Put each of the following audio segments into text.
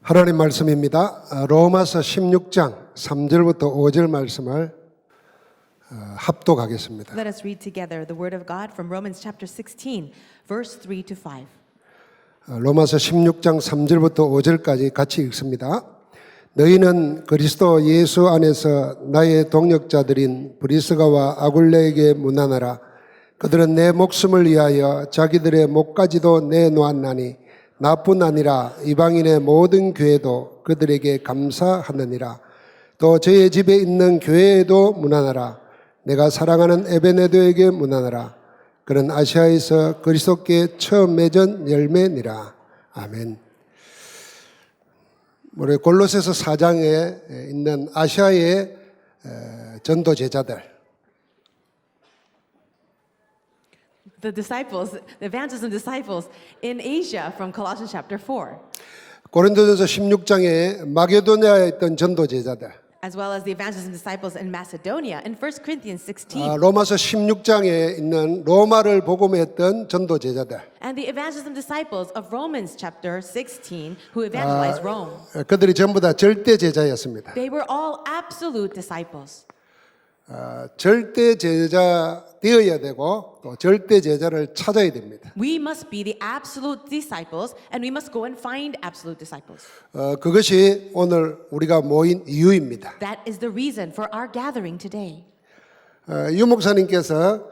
하나님 말씀입니다. 로마서 16장 3절부터 5절 말씀을 합독하겠습니다. Let us read together the word of God from Romans chapter 16, verse 3 to 5. 로마서 16장 3절부터 5절까지 같이 읽습니다. 너희는 그리스도 예수 안에서 나의 동역자들인 브리스가와 아굴레에게 문안하라. 그들은 내 목숨을 위하여 자기들의 목까지도 내놓았나니 나뿐 아니라 이방인의 모든 교회도 그들에게 감사하느니라. 또 저의 집에 있는 교회에도 문안하라. 내가 사랑하는 에베네도에게 문안하라. 그는 아시아에서 그리스도께 처음 맺은 열매니라. 아멘. 우리 골로새서 4장에 있는 아시아의 전도 제자들, The disciples, the evangelism disciples in Asia from Colossians chapter 4, 고린도전서 16장에 마게도냐에 있던 전도 제자들, as well as the evangelism disciples in Macedonia in 1 Corinthians 16, 로마서 16장에 있는 로마를 복음했던 전도 제자들, and the evangelism disciples of Romans chapter 16 who evangelized Rome. 그들이 전부 다 절대 제자였습니다. They were all absolute disciples. 절대 제자 되어야 되고 또 절대 제자를 찾아야 됩니다. We must be the absolute disciples and we must go and find absolute disciples. 그것이 오늘 우리가 모인 이유입니다. That is the reason for our gathering today. 유 목사님께서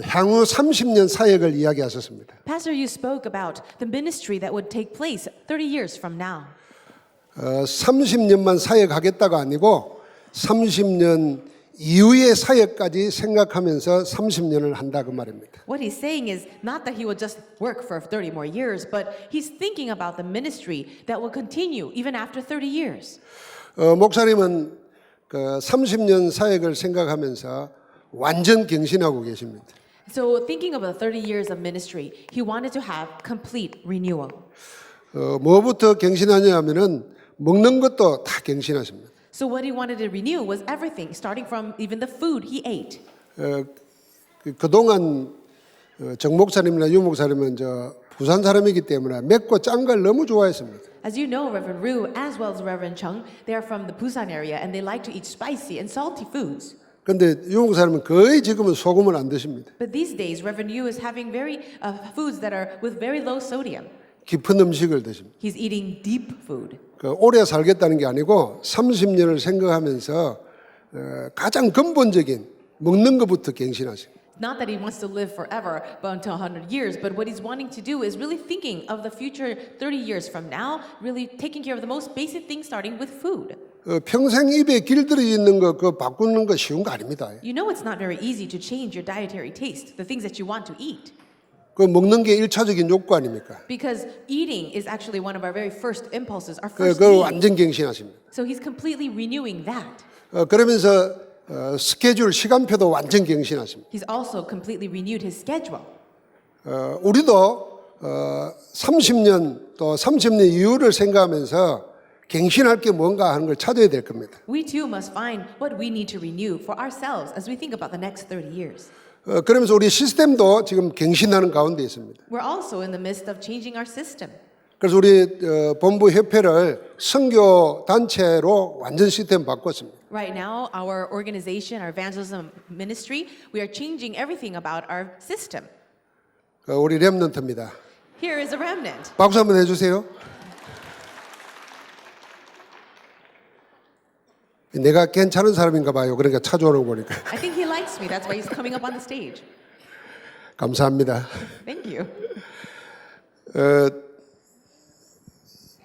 향후 30년 사역을 이야기하셨습니다. Pastor, you spoke about the ministry that would take place 30 years from now. 30년만 사역하겠다가 아니고 30년 이후의 사역까지 생각하면서 30년을 한다 그 말입니다. What he's saying is not that he will just work for 30 more years, but he's thinking about the ministry that will continue even after 30 years. 목사님은 그 30년 사역을 생각하면서 완전 갱신하고 계십니다. So thinking about 30 years of ministry, he wanted to have complete renewal. 뭐부터 갱신하냐 하면은 먹는 것도 다 갱신하십니다. So what he wanted to renew was everything, starting from even the food he ate. 그동안 정 목사님이나 유 목사님은 저 부산 사람이기 때문에 맵고 짠 걸 너무 좋아했습니다. As you know, Reverend Rue, as well as Reverend Chung, they are from the Busan area and they like to eat spicy and salty foods. 근데 유 목사님은 거의 지금은 소금을 안 드십니다. But these days, Reverend Yu is having foods that are with very low sodium. 깊은 음식을 드십니다. He's eating deep food. 오래 살겠다는 게 아니고 30년을 생각하면서 가장 근본적인 먹는 것부터 갱신하십니다. Not that he wants to live forever, but until 100 years, but what he's wanting to do is really thinking of the future 30 years from now, really taking care of the most basic things starting with food. 평생 입에 길들여 있는 거 그 바꾸는 거 쉬운 거 아닙니다. You know it's not very easy to change your dietary taste, the things that you want to eat. 그 먹는 게 1차적인 욕구 아닙니까? Because eating is actually one of our very first impulses, our first 그걸 need. 완전 갱신하십니다. So he's completely renewing that. 그러면서 스케줄 시간표도 완전 갱신하십니다. He's also completely renewed his schedule. 우리도 30년 또 30년 이후를 생각하면서 갱신할 게 뭔가 하는 걸 찾아야 될 겁니다. We too must find what we need to renew for ourselves as we think about the next 30 years. 그러면서 우리 시스템도 지금 갱신하는 가운데 있습니다. We're also in the midst of changing our system. 그래서 우리 본부 협회를 선교 단체로 완전 시스템 바꿨습니다. Right now, our organization, our evangelism ministry, we are changing everything about our system. 우리 렘넌트입니다. Here is a remnant. 박수 한번 해주세요. 내가 괜찮은 사람인가 봐요. 그러니까 찾아오는 거니까. I think he likes me. That's why he's coming up on the stage. 감사합니다. Thank you.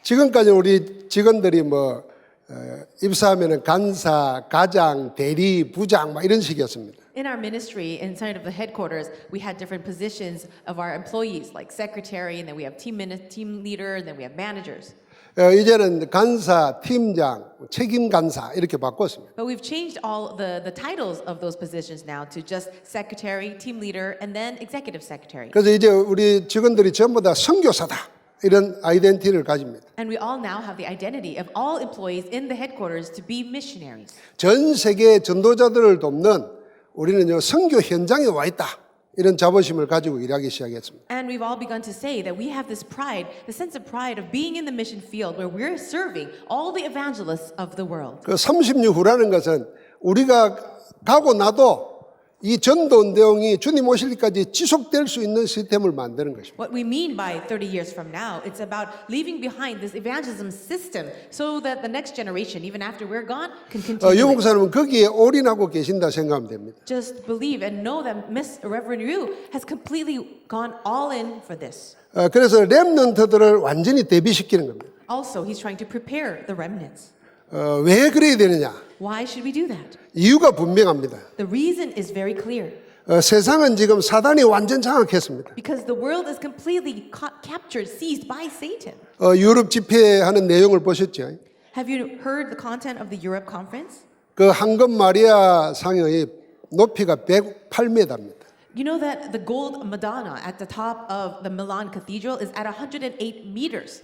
지금까지 우리 직원들이 입사하면은 간사, 가장, 대리, 부장 막 이런 식이었습니다. In our ministry, inside of the headquarters, we had different positions of our employees, like secretary, and then we have team leader, and then we have managers. 이제는 간사, 팀장, 책임 간사 이렇게 바꿨습니다. But we've changed all the titles of those positions now to just secretary, team leader, and then executive secretary. 그래서 이제 우리 직원들이 전부 다 선교사다 이런 아이덴티티를 가집니다. And we all now have the identity of all employees in the headquarters to be missionaries. 전 세계 전도자들을 돕는 우리는 선교 현장에 와 있다 이런 자부심을 가지고 일하기 시작했습니다. And we've all begun to say that we have this pride, the sense of pride of being in the mission field where we're serving all the evangelists of the world. 그 30년 후라는 것은 우리가 가고 나도 이 전도 운동이 주님 오실 때까지 지속될 수 있는 시스템을 만드는 것입니다. What we mean by 30 years from now, it's about leaving behind this evangelism system so that the next generation, even after we're gone, can continue. it. 유목사님은 거기에 올인하고 계신다 생각하면 됩니다. Just believe and know that Miss Reverend Ryu has completely gone all in for this. 그래서 렘넌트들을 완전히 대비시키는 겁니다. Also, he's trying to prepare the remnants. 왜 그래야 되느냐? Why should we do that? 이유가 분명합니다. The reason is very clear. 세상은 지금 사단이 완전 장악했습니다. Because the world is completely captured, seized by Satan. 유럽 집회하는 내용을 보셨죠? Have you heard the content of the Europe conference? 그 황금 마리아 상의 높이가 108m입니다. You know that the gold Madonna at the top of the Milan Cathedral is at 108 meters.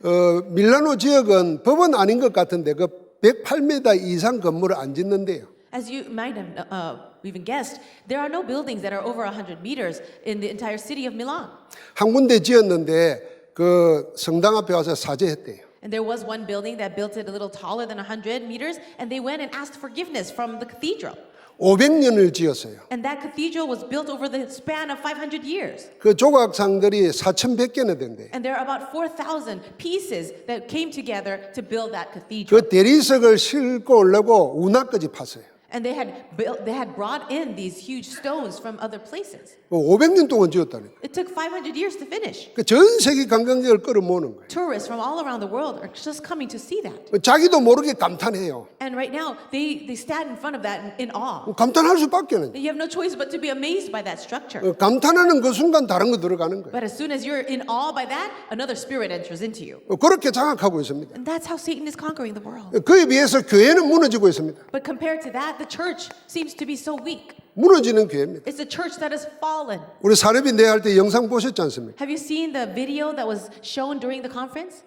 밀라노 지역은 법은 아닌 것 같은데 그 108m 이상 건물을 안 짓는데요. As you might have even guessed, there are no buildings that are over 100 meters in the entire city of Milan. 한 군데 지었는데 그 성당 앞에 와서 사죄했대요. And there was one building that built it a little taller than 100 meters, and they went and asked forgiveness from the cathedral. 500년을 지었어요. And that cathedral was built over the span of 500 years. 그 조각상들이 4,100개나 된대요. And there are about 4,000 pieces that came together to build that cathedral. 그 대리석을 싣고 오려고 운하까지 팠어요. And they had brought in these huge stones from other places. 500년 동안 지었다는 거예요. It took 500 years to finish. 그 전 세계 관광객을 끌어모으는 거예요. Tourists from all around the world are just coming to see that. 자기도 모르게 감탄해요. And right now, they stand in front of that in awe. 감탄할 수밖에는. You have no choice but to be amazed by that structure. 감탄하는 그 순간 다른 거 들어가는 거예요. But as soon as you're in awe by that, another spirit enters into you. 그렇게 장악하고 있습니다. And that's how Satan is conquering the world. 그에 비해서 교회는 무너지고 있습니다. But compared to that, the church seems to be so weak. 무너지는 교회입니다. It's a church that has fallen. 우리 사례비 내할 때 영상 보셨지 않습니까? Have you seen the video that was shown during the conference?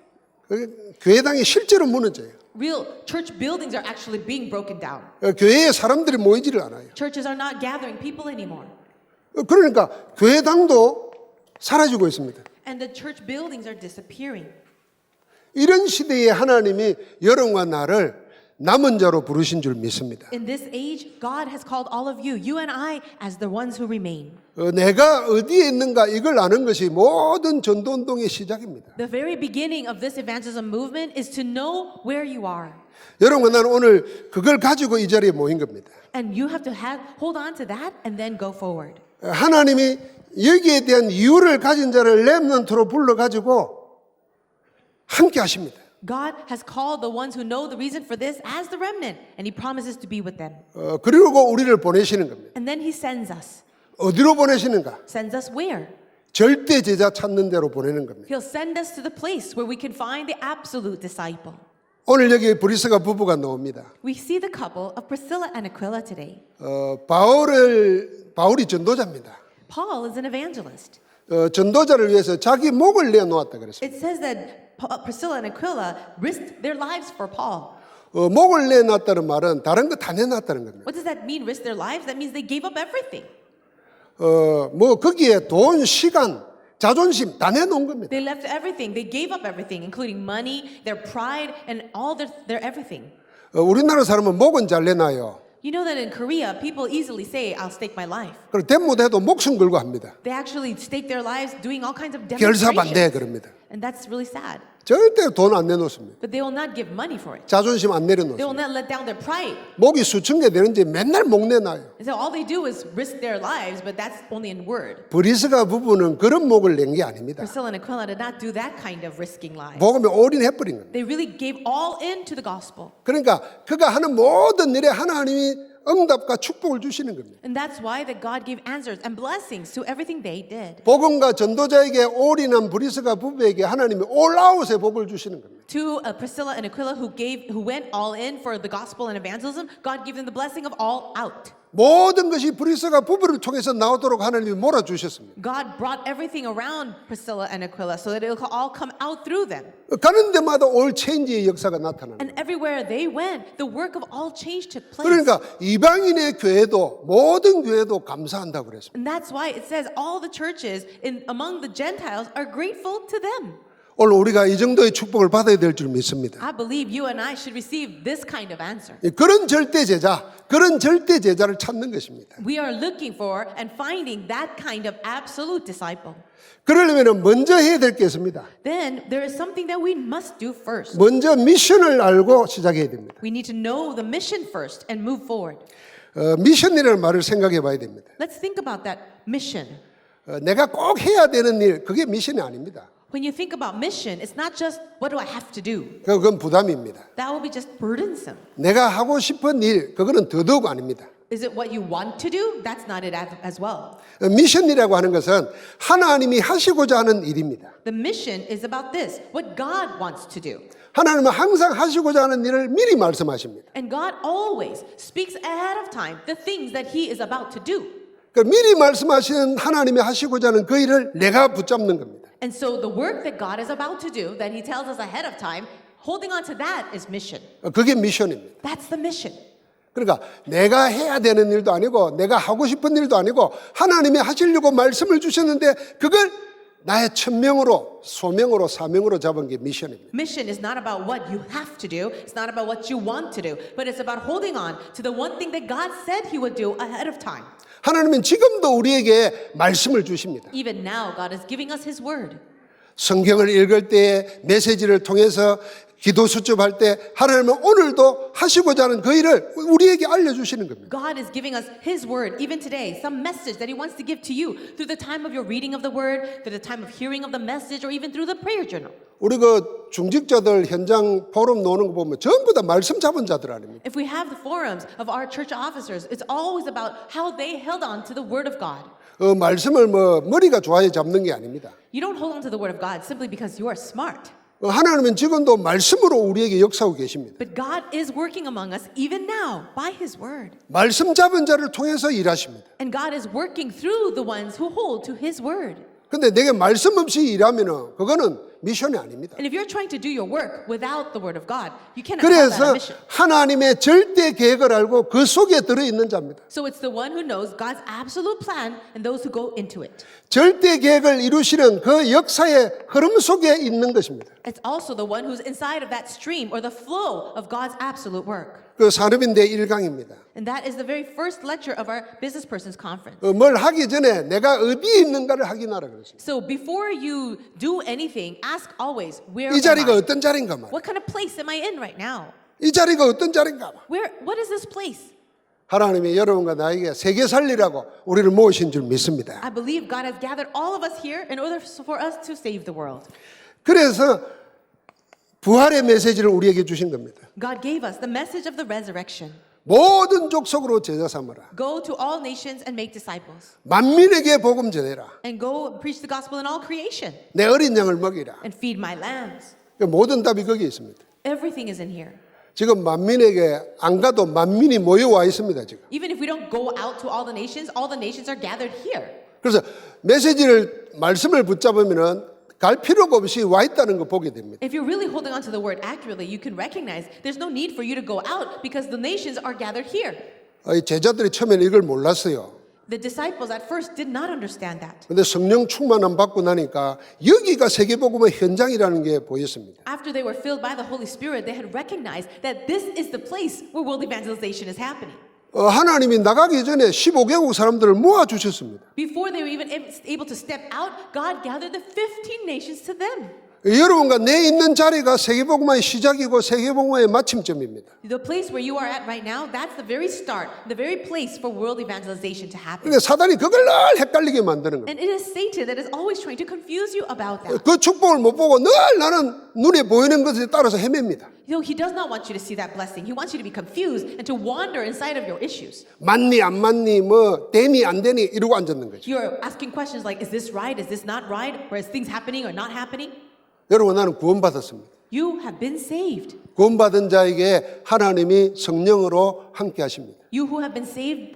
교회당이 실제로 무너져요. Real church buildings are actually being broken down. 교회에 사람들이 모이지를 않아요. Churches are not gathering people anymore. 그러니까 교회당도 사라지고 있습니다. And the church buildings are disappearing. 이런 시대에 하나님이 여러분과 나를 남은 자로 부르신 줄 믿습니다. In this age, God has called all of you, you and I, as the ones who remain. 내가 어디에 있는가 이걸 아는 것이 모든 전도운동의 시작입니다. The very beginning of this evangelism movement is to know where you are. 여러분, 나는 오늘 그걸 가지고 이 자리에 모인 겁니다. And you have to hold on to that and then go forward. 하나님이 여기에 대한 이유를 가진 자를 렘넌트로 불러가지고 함께 하십니다. God has called the ones who know the reason for this as the remnant, and He promises to be with them. 그리고 우리를 보내시는 겁니다. And then He sends us. 어디로 보내시는가? Sends us where? 절대 제자 찾는 데로 보내는 겁니다. He'll send us to the place where we can find the absolute disciple. 오늘 여기 브리스가 부부가 나옵니다. We see the couple of Priscilla and Aquila today. 바울이 전도자입니다. Paul is an evangelist. 전도자를 위해서 자기 목을 내놓았다 그랬습니다. It says that Priscilla and Aquila risked their lives for Paul. 목을 내놨다는 말은 다른 거 다 내놨다는 겁니다. What does that mean, risk their lives? That means they gave up everything. 거기에 돈, 시간, 자존심 다 내놓은 겁니다. They left everything. They gave up everything, including money, their pride, and all their everything. 우리나라 사람은 목은 잘 내놔요. You know that in Korea, people easily say, I'll stake my life. 그리고 된 못해도 목숨 걸고 합니다. They actually stake their lives doing all kinds of 결사반대 demonstrations. 그럽니다. And that's really sad. 절대 돈 안 내놓습니다. But they will not give money for it. 자존심 안 They will 내려놓습니다. not let down their pride. 목이 수천 개 되는지 맨날 목 내놔요. And so all they do is risk their lives, but that's only in word. 브리스가 부부는 그런 목을 낸 게 아닙니다. Priscilla and Aquila did not do that kind of risking lives. 복음에 올인해버린 겁니다. They really gave all in to the gospel. 그러니까 그가 하는 모든 일에 하나님이 응답과 축복을 주시는 겁니다. And that's why that God gave answers and blessings to everything they did. 복음과 전도자에게 올인한 브리스가 부부에게 하나님이 올아웃의 복을 주시는 겁니다. To Priscilla and Aquila who went all in for the gospel and evangelism, God gave them the blessing of all out. 모든 것이 브리스가 부부를 통해서 나오도록 하나님이 몰아주셨습니다. God brought everything around Priscilla and Aquila so that it will all come out through them. 가는 데마다 올 체인지의 역사가 나타나는 And everywhere they went, the work of all change took place. 그러니까 이방인의 교회도 모든 교회도 감사한다고 그랬습니다. And that's why it says all the churches among the Gentiles are grateful to them. 오늘 우리가 이 정도의 축복을 받아야 될 줄 믿습니다. I believe you and I should receive this kind of answer. 그런 절대 제자를 찾는 것입니다. We are looking for and finding that kind of absolute disciple. 그러려면 먼저 해야 될 게 있습니다. Then there is something that we must do first. 먼저 미션을 알고 시작해야 됩니다. We need to know the mission first and move forward. 미션이라는 말을 생각해 봐야 됩니다. Let's think about that mission. 내가 꼭 해야 되는 일, 그게 미션이 아닙니다. When you think about mission, it's not just what do I have to do? 그건 부담입니다. That will be just burdensome. 내가 하고 싶은 일, 그거는 더더욱 아닙니다. Is it what you want to do? That's not it as well. 미션이라고 하는 것은 하나님이 하시고자 하는 일입니다. The mission is about this, what God wants to do. 하나님은 항상 하시고자 하는 일을 미리 말씀하십니다. And God always speaks ahead of time the things that He is about to do. 그러니까 미리 말씀하시는 하나님이 하시고자 하는 그 일을 내가 붙잡는 겁니다. And so the work that God is about to do, that He tells us ahead of time, holding on to that is mission. 그게 미션입니다. That's the mission. 그러니까 내가 해야 되는 일도 아니고 내가 하고 싶은 일도 아니고 하나님이 하시려고 말씀을 주셨는데 그걸 나의 천명으로 소명으로 사명으로 잡은 게 미션입니다. Mission is not about what you have to do. It's not about what you want to do. But it's about holding on to the one thing that God said He would do ahead of time. 하나님은 지금도 우리에게 말씀을 주십니다. Even now, God is giving us His word. 성경을 읽을 때 메시지를 통해서 기도 수첩할 때 하나님은 오늘도 하시고자 하는 그 일을 우리에게 알려주시는 겁니다. God is giving us His word, even today, some message that He wants to give to you through the time of your reading of the word, through the time of hearing of the message, or even through the prayer journal. 우리 그 중직자들 현장 포럼 노는 거 보면 전부 다 말씀 잡은 자들 아닙니까? If we have the forums of our church officers, it's always about how they held on to the word of God. 말씀을 머리가 좋아야 잡는 게 아닙니다. You don't hold on to the word of God simply because you are smart. 하나님은 지금도 말씀으로 우리에게 역사하고 계십니다. But God is working among us even now by His word. 말씀 잡은 자를 통해서 일하십니다. And God is working through the ones who hold to His word. 근데 내게 말씀 없이 일하면은 그거는 미션이 아닙니다. And if you're trying to do your work without the word of God, you cannot call that a 그래서 mission. 하나님의 절대 계획을 알고 그 속에 들어있는 자입니다. So it's the one who knows God's absolute plan and those who go into it. 절대 계획을 이루시는 그 역사의 흐름 속에 있는 것입니다. It's also the one who's inside of that stream or the flow of God's absolute work. 그 산업인대 1강입니다. And that is the very first lecture of our Business Persons Conference. 뭘 하기 전에 내가 어디에 있는가를 확인하라 그랬습니다. So before you do anything, ask always, where 이 am 자리가 I? 어떤 자리인가 말이야. What kind of place am I in right now? 이 자리가 어떤 자리인가 말이야. What is this place? 하나님이 여러분과 나에게 세계 살리라고 우리를 모으신 줄 믿습니다. I believe God has gathered all of us here in order for us to save the world. 그래서 부활의 메시지를 우리에게 주신 겁니다. God gave us the message of the resurrection. 모든 족속으로 제자 삼으라. Go to all nations and make disciples. 만민에게 복음 전해라. And go preach the gospel in all creation. 내 어린 양을 먹이라. And feed my lambs. 모든 답이 거기에 있습니다. Everything is in here. 지금 만민에게 안 가도 만민이 모여와 있습니다. 지금. Even if we don't go out to all the nations are gathered here. 그래서 메시지를 말씀을 붙잡으면은 갈 필요가 없이 와 있다는 거 보게 됩니다. If you're really holding on to the word accurately, you can recognize there's no need for you to go out because the nations are gathered here. 제자들이 처음에는 이걸 몰랐어요. The disciples at first did not understand that. 근데 성령 충만함 받고 나니까 여기가 세계복음의 현장이라는 게 보였습니다. After they were filled by the Holy Spirit, they had recognized that this is the place where world evangelization is happening. 하나님이 나가기 전에 15개국 사람들을 모아주셨습니다. Before they were even able to step out, God gathered the 15 nations to them. 여러분과 내 있는 자리가 세계복음의 시작이고 세계복음의 마침점입니다. The place where you are at right now, that's the very start, the very place for world evangelization to happen. 그러니까 사단이 그걸 늘 헷갈리게 만드는 거예요. And it is Satan that is always trying to confuse you about that. 그 축복을 못 보고 늘 나는 눈에 보이는 것에 따라서 헤맵니다. You know, he does not want you to see that blessing. He wants you to be confused and to wander inside of your issues. 맞니 안 맞니 뭐 되니 안 되니 이러고 앉았는 거죠. You're asking questions like, is this right? Is this not right? Or is things happening or not happening? 여러분 나는 구원받았습니다. You have been saved. 구원받은 자에게 하나님이 성령으로 함께 하십니다. You who have been saved,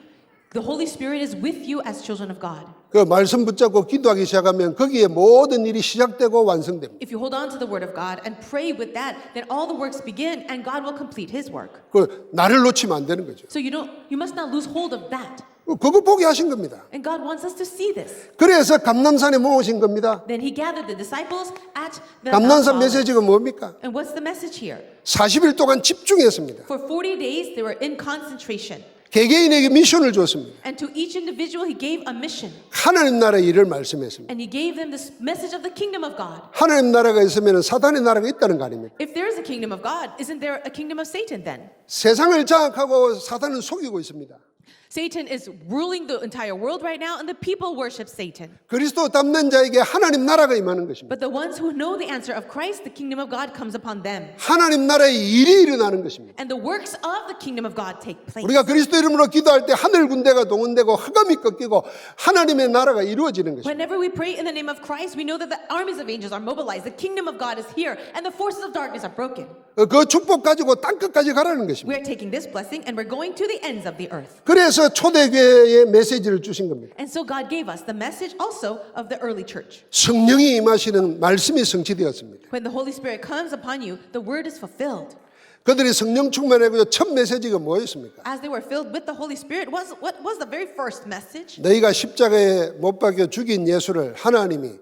The Holy Spirit is with you as children of God. 그 말씀 붙잡고 기도하기 시작하면 거기에 모든 일이 시작되고 완성됩니다. If you hold on to the word of God and pray with that, then all the works begin and God will complete his work. 그 나를 놓치면 안 되는 거죠. So you must not lose hold of that. 그거 보게 하신 겁니다. And God wants us to see this. 그래서 감남산에 모으신 겁니다. Then he gathered the disciples at the 감남산 Mount Olives. 메시지가 뭡니까? And what's the message here? 40일 동안 집중했습니다. For 40 days they were in concentration. 개개인에게 미션을 줬습니다. And to each individual he gave a mission. 하나님 나라의 일을 말씀했습니다. And he gave them this message of the kingdom of God. 하나님 나라가 있으면 사단의 나라가 있다는 거 아닙니까? If there is a kingdom of God, isn't there a kingdom of Satan then? 세상을 장악하고 사단은 속이고 있습니다. Satan is ruling the entire world right now, and the people worship Satan. 그리스도 닮는 자에게 하나님 나라가 임하는 것입니다. But the ones who know the answer of Christ, the kingdom of God comes upon them. 하나님 나라의 일이 일어나는 것입니다. And the works of the kingdom of God take place. 우리가 그리스도 이름으로 기도할 때 하늘 군대가 동원되고 흑암이 꺾이고 하나님의 나라가 이루어지는 것입니다. Whenever we pray in the name of Christ, we know that the armies of angels are mobilized. The kingdom of God is here, and the forces of darkness are broken. 그 축복 가지고 땅끝까지 가라는 We 것입니다. are taking this blessing, and we're going to the ends of the earth. 그래서 초대교회의 메시지를 주신 겁니다. And so God gave us the message also of the early church. 성령이 임하시는 말씀이 성취되었습니다. When the Holy Spirit comes upon you, the word is fulfilled. 그들이 성령 충만하고 첫 메시지가 뭐였습니까? As they were filled with the Holy Spirit, what was the very first message? 너희가 십자가에 못 박여 죽인 예수를 하나님이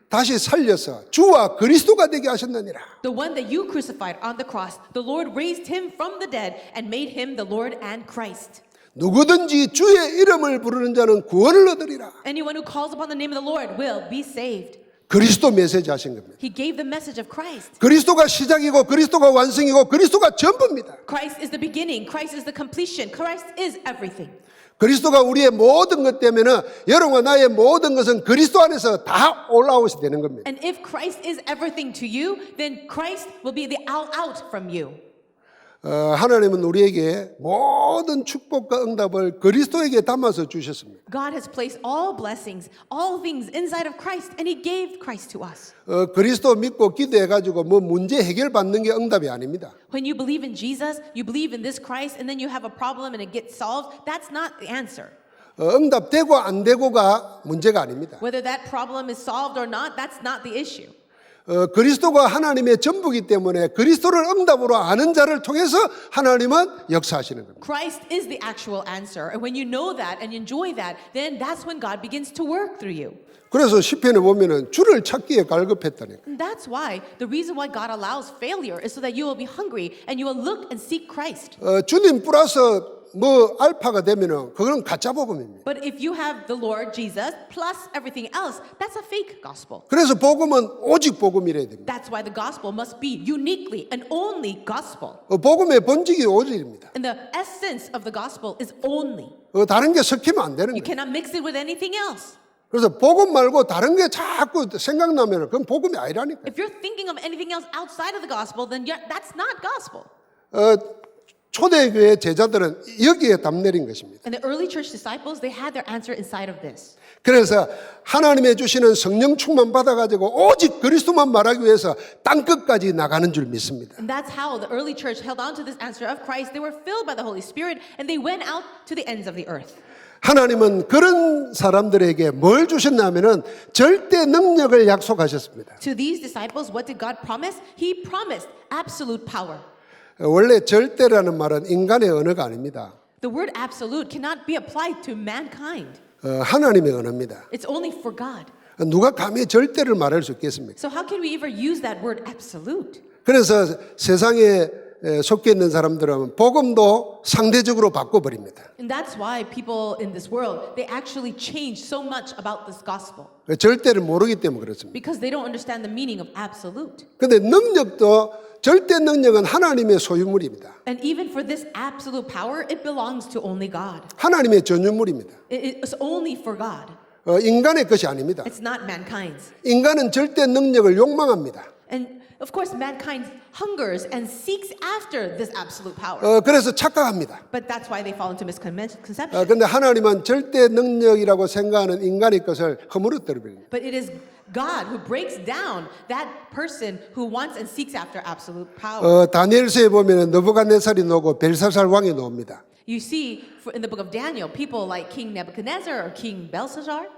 다시 살려서 주와 그리스도가 되게 하셨느니라. The one that you crucified on the cross, the Lord raised him from the dead and made him the Lord and Christ. 누구든지 주의 이름을 부르는 자는 구원을 얻으리라. Anyone who calls upon the name of the Lord will be saved. 그리스도 메시지 하신 겁니다. He gave the message of Christ. 그리스도가 시작이고 그리스도가 완성이고 그리스도가 전부입니다. Christ is the beginning. Christ is the completion. Christ is everything. 그리스도가 우리의 모든 것 때문에 여러분과 나의 모든 것은 그리스도 안에서 다 올라오게 되는 겁니다. And if Christ is everything to you, then Christ will be the out from you. 하나님은 우리에게 모든 축복과 응답을 그리스도에게 담아서 주셨습니다. God has placed all blessings, all things inside of Christ, and He gave Christ to us. 그리스도 믿고 기도해가지고 뭐 문제 해결받는 게 응답이 아닙니다. When you believe in Jesus, you believe in this Christ, and then you have a problem and it gets solved, that's not the answer. 응답되고 안 되고가 문제가 아닙니다. Whether that problem is solved or not, that's not the issue. 그리스도가 하나님의 전부이기 때문에 그리스도를 응답으로 아는 자를 통해서 하나님은 역사하시는 겁니다. Christ is the actual answer. And when you know that and enjoy that, then that's when God begins to work through you. 그래서 시편에 보면은 주를 찾기에 갈급했다니까. And that's why, the reason why God allows failure is so that you will be hungry and you will look and seek Christ. 주님 플러스 뭐 알파가 되면은 그거는 가짜 복음입니다. But if you have the Lord Jesus plus everything else, that's a fake gospel. 그래서 복음은 오직 복음이래야 됩니다. That's why the gospel must be uniquely and only gospel. 복음의 본질이 오직입니다. And the essence of the gospel is only. 다른 게 섞이면 안 되는 You 거예요. cannot mix it with anything else. 그래서 복음 말고 다른 게 자꾸 생각나면 그건 복음이 아니라니까. If you're thinking of anything else outside of the gospel, then that's not gospel. 초대교회 제자들은 여기에 답 내린 것입니다. And the early church disciples, they had their answer inside of this. 그래서 하나님의 주시는 성령 충만 받아가지고 오직 그리스도만 말하기 위해서 땅끝까지 나가는 줄 믿습니다. And that's how the early church held on to this answer of Christ. They were filled by the Holy Spirit and they went out to the ends of the earth. 하나님은 그런 사람들에게 뭘 주셨냐면은 절대 능력을 약속하셨습니다. To these disciples, what did God promise? He promised absolute power. 원래 절대라는 말은 인간의 언어가 아닙니다. The word absolute cannot be applied to mankind. 하나님의 언어입니다. It's only for God. 누가 감히 절대를 말할 수 있겠습니까? So how can we ever use that word absolute? 그래서 세상에 속해 있는 사람들은 복음도 상대적으로 바꿔버립니다. And that's why people in this world, they actually change so much about this gospel. 절대를 모르기 때문에 그렇습니다. Because they don't understand the meaning of absolute. 그런데 능력도 절대 능력은 하나님의 소유물입니다. And even for this absolute power, it belongs to only God. 하나님의 전유물입니다. It's only for God. 인간의 것이 아닙니다. It's not mankind's. 인간은 절대 능력을 욕망합니다. And of course, mankind hungers and seeks after this absolute power. 그래서 착각합니다. But that's why they fall into misconception. 그런데 하나님은 절대 능력이라고 생각하는 인간의 것을 허물어뜨려 버립니다. But it is God who breaks down that person who wants and seeks after absolute power. 다니엘서에 보면 느부갓네살이 나오고 벨사살 왕이 나옵니다. You see, in the book of Daniel, people like King Nebuchadnezzar or King Belshazzar.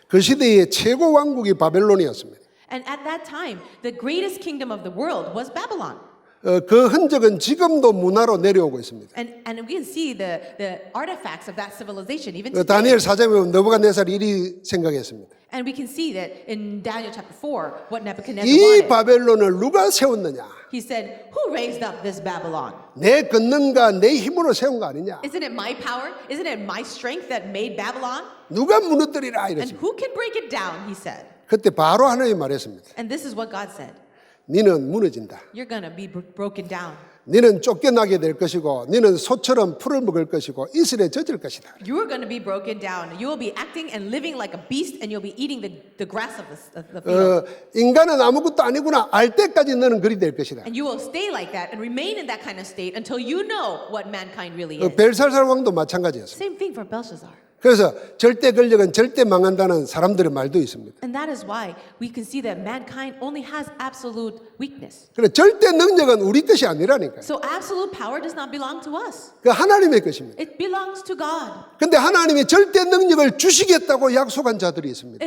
그 시대의 최고 왕국이 바벨론이었습니다. And at that time, the greatest kingdom of the world was Babylon. 그 흔적은 지금도 문화로 내려오고 있습니다. And we can see the artifacts of that civilization even 그 today. 다니엘 4장에 보면 느부갓네살이 이리 생각했습니다. And we can see that in Daniel chapter 4, what Nebuchadnezzar 이 wanted. 바벨론을 누가 세웠느냐? He said, who raised up this Babylon? 내 권능과 내 힘으로 세운 거 아니냐? Isn't it my power? Isn't it my strength that made Babylon? 누가 무너뜨리라 And 이랬습니다. who can break it down? He said. 그때 바로 하나님이 말했습니다. And this is what God said. 너는 무너진다. You're going to be broken down. 너는 쫓겨나게 될 것이고 너는 소처럼 풀을 먹을 것이고 이슬에 젖을 것이다. You're going to be broken down. You will be acting and living like a beast, and you'll be eating the grass of the field. 인간은 아무것도 아니구나 알 때까지 너는 그리 될 것이다. And you will stay like that and remain in that kind of state until you know what mankind really is. 벨살살 왕도 마찬가지였습니다. Same thing for Belshazzar. 그래서 절대 권력은 절대 망한다는 사람들의 말도 있습니다. And that is why we can see that mankind only has absolute weakness. 그래 절대 능력은 우리 것이 아니라니까요. So absolute power does not belong to us. 그 하나님의 것입니다. It belongs to God. 근데 하나님이 절대 능력을 주시겠다고 약속한 자들이 있습니다.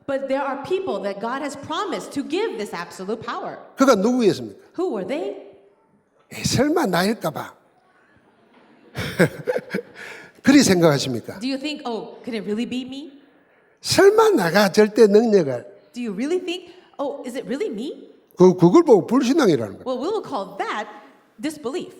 But there are people that God has promised to give this absolute power. 그가 누구였습니까? Who were they? 설마 나일까 봐. 그리 생각하십니까? Do you think, oh, could it really be me? 설마 내가 절대 능력을 Do you really think, oh, is it really me? 그걸 보고 불신앙이라는 거예요. Well, we will call that disbelief.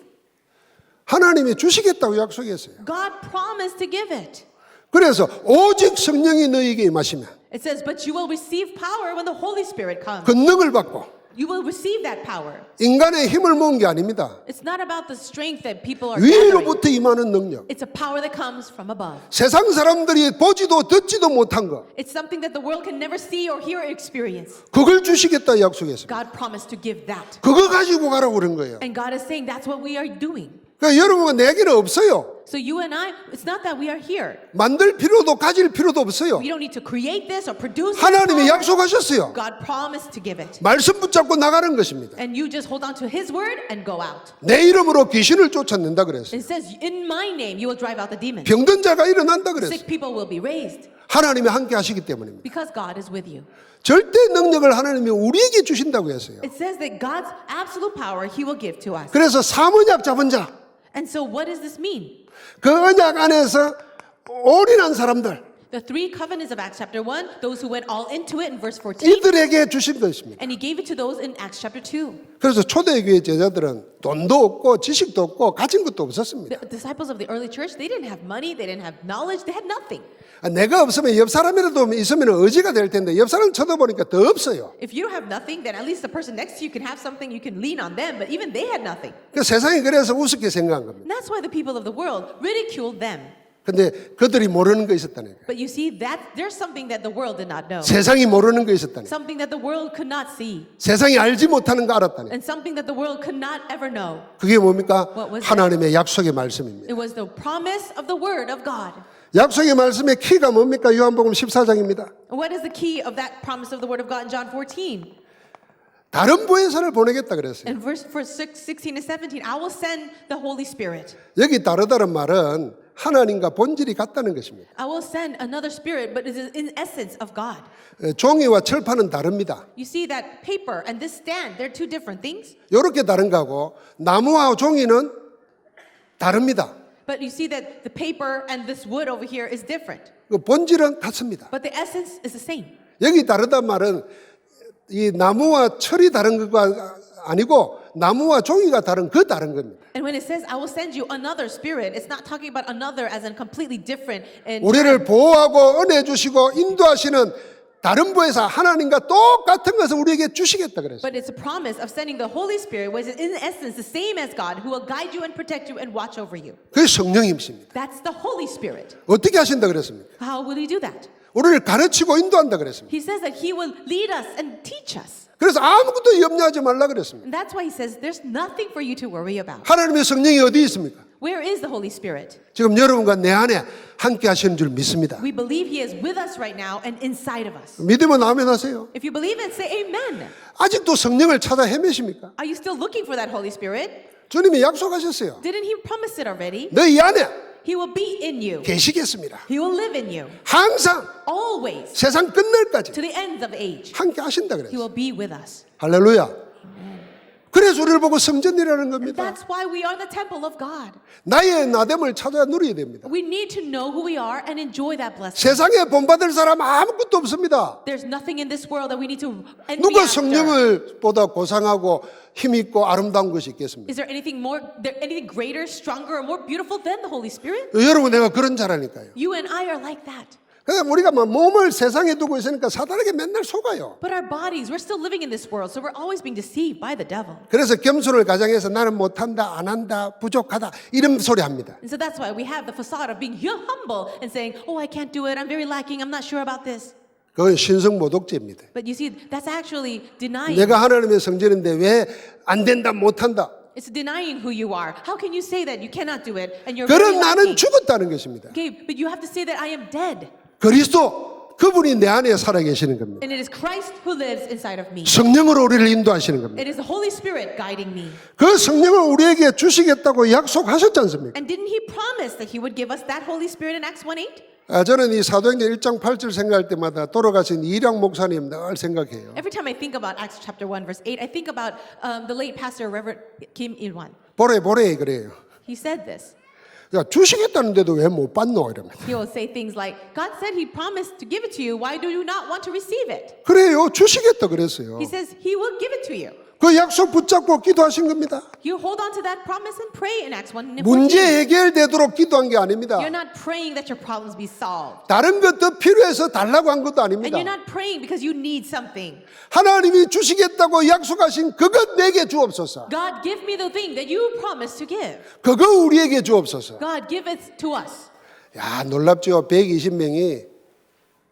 하나님이 주시겠다고 약속했어요. God promised to give it. 그래서 오직 성령이 너희에게 임하시면 It says, but you will receive power when the Holy Spirit comes. 권능을 받고 You will receive that power. 인간의 힘을 모은 게 아닙니다. It's not about the strength that people are gathering. 위로부터 임하는 능력. It's a power that comes from above. 세상 사람들이 보지도 듣지도 못한 거. It's something that the world can never see or hear or experience. 그걸 주시겠다 약속했습니다. God promised to give that. 그거 가지고 가라고 그런 거예요. And God is saying that's what we are doing. 그러니까 여러분은 내게는 없어요. So you and I, it's not that we are here. 만들 필요도 가질 필요도 없어요. We don't need to create this or produce this 하나님이 power. 약속하셨어요. God promised to give it. 말씀 붙잡고 나가는 것입니다. And you just hold on to His word and go out. 내 이름으로 귀신을 쫓아낸다 그랬어요. It says, in my name you will drive out the demons. 병든 자가 일어난다 그랬어요. Sick people will be raised 하나님이 함께 하시기 때문입니다. because God is with you. 절대 능력을 하나님이 우리에게 주신다고 했어요. It says that God's absolute power He will give to us. 그래서 사문약 잡은 자, And so what does this mean? 그 언약 안에서 올인한 사람들, The three covenants of Acts chapter 1, those who went all into it in verse 14, 이들에게 주신 것입니다. and He gave it to those in Acts chapter 2. 그래서 초대교회 제자들은 돈도 없고 지식도 없고 가진 것도 없었습니다. The disciples of the early church, they didn't have money, they didn't have knowledge, they had nothing. 내가 없으면 옆 사람이라도 있으면 의지가 될 텐데 옆 사람 쳐다보니까 더 없어요. If you don't have nothing, then at least the person next to you can have something, you can lean on them, but even they had nothing. 그 세상이 그래서 우습게 생각한 겁니다. And that's why the people of the world ridiculed them. 근데 그들이 모르는 거 있었다는 거예요. But you see, that there's something that the world did not know. 세상이 모르는 거 있었다는 거예요. Something that the world could not see. 세상이 알지 못하는 거 알았다는 거예요. And something that the world could not ever know. 그게 뭡니까? What was 하나님의 약속의 말씀입니다. It was the promise of the word of God. 약속의 말씀의 키가 뭡니까? 요한복음 14장입니다. What is the key of that promise of the word of God in John 14? 다른 보혜사를 보내겠다 그랬어요. In verse 16 and 17, I will send the Holy Spirit. 여기 다르다는 말은 하나님과 본질이 같다는 것입니다. I will send another spirit, but it is in essence of God. 종이와 철판은 다릅니다. You see that paper and this stand, they're two different things. 이렇게 다른 거고 나무와 종이는 다릅니다. But you see that the paper and this wood over here is different. 그 본질은 같습니다. But the essence is the same. 여기 다르단 말은 이 나무와 철이 다른 것과 아니고 나무와 종이가 다른 그 다른 겁니다. And when it says, I will send you another spirit, it's not talking about another as in completely different. And 우리를 보호하고 은혜 주시고 인도하시는 다른 보혜사 하나님과 똑같은 것을 우리에게 주시겠다 그랬어요. but it's a promise of sending the Holy Spirit, which is in essence the same as God, who will guide you and protect you and watch over you. 그게 성령님이십니다. That's the Holy Spirit. 어떻게 하신다 그랬습니까? How will He do that? 우리를 가르치고 인도한다 그랬습니다. He says that He will lead us and teach us. 그래서 아무것도 염려하지 말라 그랬습니다. And that's why He says there's nothing for you to worry about. 하나님의 성령이 어디 있습니까? Where is the Holy Spirit? 지금 여러분과 내 안에 함께 하시는 줄 믿습니다. We believe He is with us right now and inside of us. 믿으면 아멘 하세요. If you believe it, say amen. 아직도 성령을 찾아 헤매십니까? Are you still looking for that Holy Spirit? 주님이 약속하셨어요. Didn't He promise it already? 너희 안에 He will be in you. 계시겠습니다. He will live in you. 항상 Always. 세상 끝날까지 To the ends of age. 함께 하신다 He 그랬어요. will be with us. 할렐루야. 그래서 우리를 보고 성전이라는 겁니다. That's why we are the temple of God. 나의 나됨을 찾아 누려야 됩니다. We need to know who we are and enjoy that blessing. 세상에 본받을 사람 아무것도 없습니다. There's nothing in this world that we need to envy 누가 after. 성령을 보다 고상하고 힘있고 아름다운 것이 있겠습니까? Is there anything greater, stronger, or more beautiful than the Holy Spirit? 여러분 내가 그런 자라니까요. You and I are like that. 그러니까 우리가 막 몸을 세상에 두고 있으니까 사단에게 맨날 속아요. But our bodies, we're still living in this world, so we're always being deceived by the devil. 그래서 겸손을 가장해서 나는 못한다, 안 한다, 부족하다 이런 소리 합니다. And so that's why we have the facade of being humble and saying, oh, I can't do it, I'm very lacking, I'm not sure about this. 그건 신성모독죄입니다. But you see, that's actually denying. 내가 하나님의 성전인데 왜 안 된다, 못한다. It's denying who you are. How can you say that you cannot do it and you're very 그런 나는 lacking? 죽었다는 것입니다. Okay, but you have to say that I am dead. 그리스도 그분이 내 안에 살아 계시는 겁니다. And it is Christ who lives inside of me. 성령으로 우리를 인도하시는 겁니다. It is the Holy Spirit guiding me. 그 성령을 우리에게 주시겠다고 약속하셨지 않습니까? And didn't He promise that He would give us that Holy Spirit in Acts 1:8? 저는 이 사도행전 1장 8절 생각할 때마다 돌아가신 이량 목사님 늘 생각해요. Every time I think about Acts chapter 1 verse 8, I think about the late pastor Reverend Kim Il-wan. 보래 그래요. He said this. 야, 주시겠다는데도 왜 못 받노 이럽니다. He will say things like, God said He promised to give it to you. Why do you not want to receive it? 그래요, 주시겠다 그랬어요. He says He will give it to you. 그 약속 붙잡고 기도하신 겁니다. You hold on to that promise and pray in Acts 1:14. 문제 해결되도록 기도한 게 아닙니다. You're not praying that your problems be solved. 다른 것도 필요해서 달라고 한 것도 And 아닙니다. you're not praying because you need something. 하나님이 주시겠다고 약속하신 그것 내게 주옵소서. God, give me the thing that you promised to give. 그거 우리에게 주옵소서. God, give it to us. 야, 놀랍죠. 120명이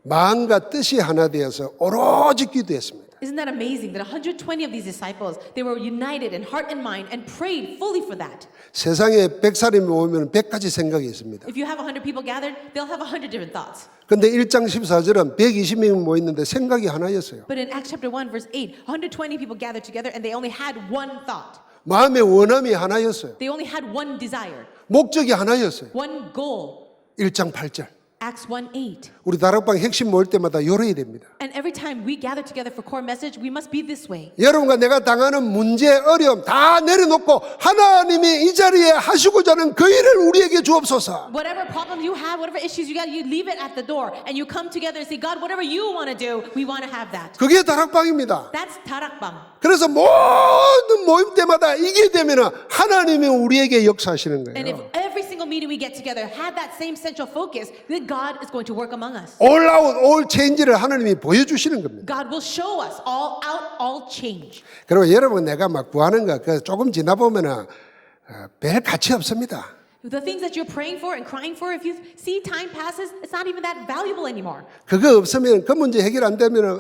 마음과 뜻이 하나 되어서 오로지 기도했습니다. Isn't that amazing that 120 of these disciples, they were united in heart and mind and prayed fully for that. 세상에 100사람이 오면 100가지 생각이 있습니다. If you have 100 people gathered, they'll have 100 different thoughts. 근데 1장 14절은 120명이 모였는데 생각이 하나였어요. But in Acts chapter 1 verse 8, 120 people gathered together and they only had one thought. 마음의 원함이 하나였어요. They only had one desire, 목적이 하나였어요. one goal. 1장 8절. Acts 1:8. 우리 다락방 핵심 모일 때마다 열어야 됩니다. And every time we gather together for core message, we must be this way. 여러분과 내가 당하는 문제, 어려움 다 내려놓고 하나님이 이 자리에 하시고자 하는 그 일을 우리에게 주옵소서. Whatever problems you have, whatever issues you got, you leave it at the door and you come together and say, God, whatever you want to do, we want to have that. 그게 다락방입니다. That's tarakbang. 그래서 모든 모임 때마다 이게 되면 하나님이 우리에게 역사하시는 And if 거예요. every single meeting we get together had that same central focus, then God is going to work among us. All out, all change를 하나님이 보여주시는 겁니다. God will show us all out, all change. 그리고 여러분 내가 막 구하는 거 그 조금 지나 보면은 별 가치 없습니다. The things that you're praying for and crying for, if you see time passes, it's not even that valuable anymore. 그거 없으면 그 문제 해결 안 되면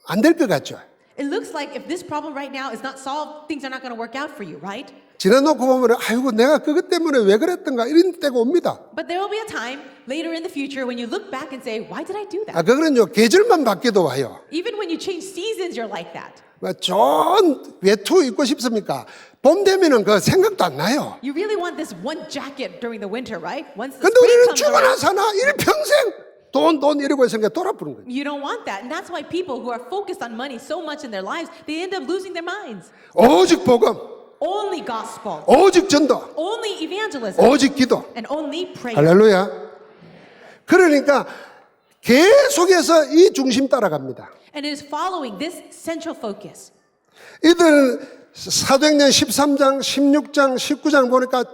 안 될 것 같죠. It looks like if this problem right now is not solved, things are not going to work out for you, right? 지나놓고 보면 아이고 내가 그것 때문에 왜 그랬던가 이런 때가 옵니다. But there will be a time later in the future when you look back and say, why did I do that? 그거는요 계절만 바뀌어도 와요. Even when you change seasons, you're like that. 좋은 외투 입고 싶습니까? 봄 되면은 그 생각도 안 나요. You really want this one jacket during the winter, right? Once the 근데 spring 우리는 comes 죽어나 around, 사나 일 평생 돈 이러고 있으니까 돌아보는 거예요. you don't want that. And that's why people who are focused on money so much in their lives, they end up losing their minds. 오직 복음, Only gospel, 오직 전도, only evangelism, 오직 기도. and only prayer. 할렐루야. 그러니까 계속해서 이 중심 따라갑니다. And it is following this central focus. 이들은 사도행전 13장, 16장, 19장 보니까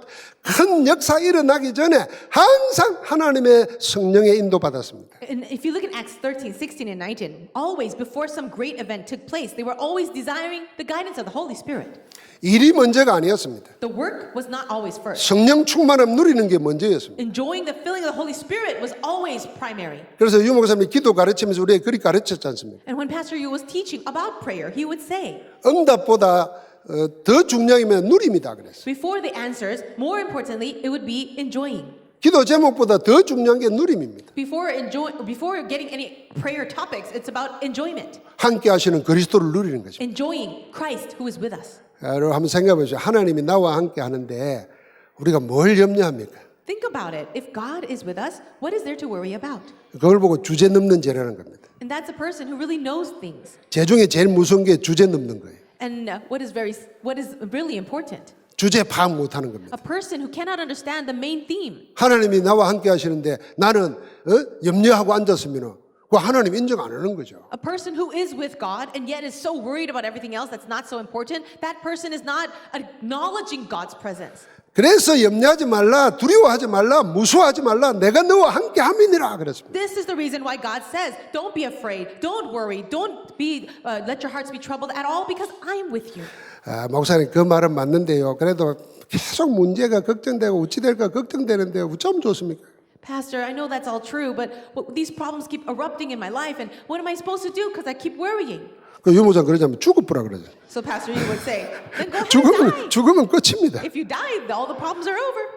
큰 역사 일어나기 전에 항상 하나님의 성령의 인도받았습니다. And if you look at Acts 13, 16, and 19, always before some great event took place, they were always desiring the guidance of the Holy Spirit. 일이 먼저가 아니었습니다. The work was not always first. 성령 충만함 누리는 게 먼저였습니다. Enjoying the filling of the Holy Spirit was always primary. 그래서 유 목사님이 기도 가르치면서 우리에게 그리 가르쳤지 않습니까? And when Pastor Yu was teaching about prayer, he would say, 응답보다 더 중요하면 누림이다 그랬어요. before the answers, more importantly, it would be enjoying. 기도 제목보다 더 중요한 게 누림입니다. Before getting any prayer topics, it's about enjoyment. 함께 하시는 그리스도를 누리는 거죠. Enjoying Christ who is with us. 여러분 한번 생각해 보시죠. 하나님이 나와 함께 하는데 우리가 뭘 염려합니까? Think about it. If God is with us, what is there to worry about? 그걸 보고 주제 넘는 죄라는 겁니다. And that's a person who really knows things. 죄 중에 제일 무서운 게 주제 넘는 거예요. And what is really important? 주제 파악 못하는 겁니다. A person who cannot understand the main theme. 하나님이 나와 함께 하시는데 나는 염려하고 앉았으면 그 하나님 인정 안 하는 거죠. A person who is with God and yet is so worried about everything else that's not so important, that person is not acknowledging God's presence. 그래서 염려하지 말라, 두려워하지 말라, 무서워하지 말라, 내가 너와 함께 함이니라 그랬습니다. This is the reason why God says, don't be afraid, don't worry, don't let your hearts be troubled at all because I am with you. 목사님 그 말은 맞는데요. 그래도 계속 문제가 걱정되고 어찌 될까 걱정되는데 어쩌면 좋습니까? Pastor, I know that's all true, but these problems keep erupting in my life, and what am I supposed to do? Because I keep worrying. 그 유모자 그러자면 죽어보라 그러죠. So, Pastor, you would say, then go ahead and die. 죽으면 끝입니다. If you die, all the problems are over.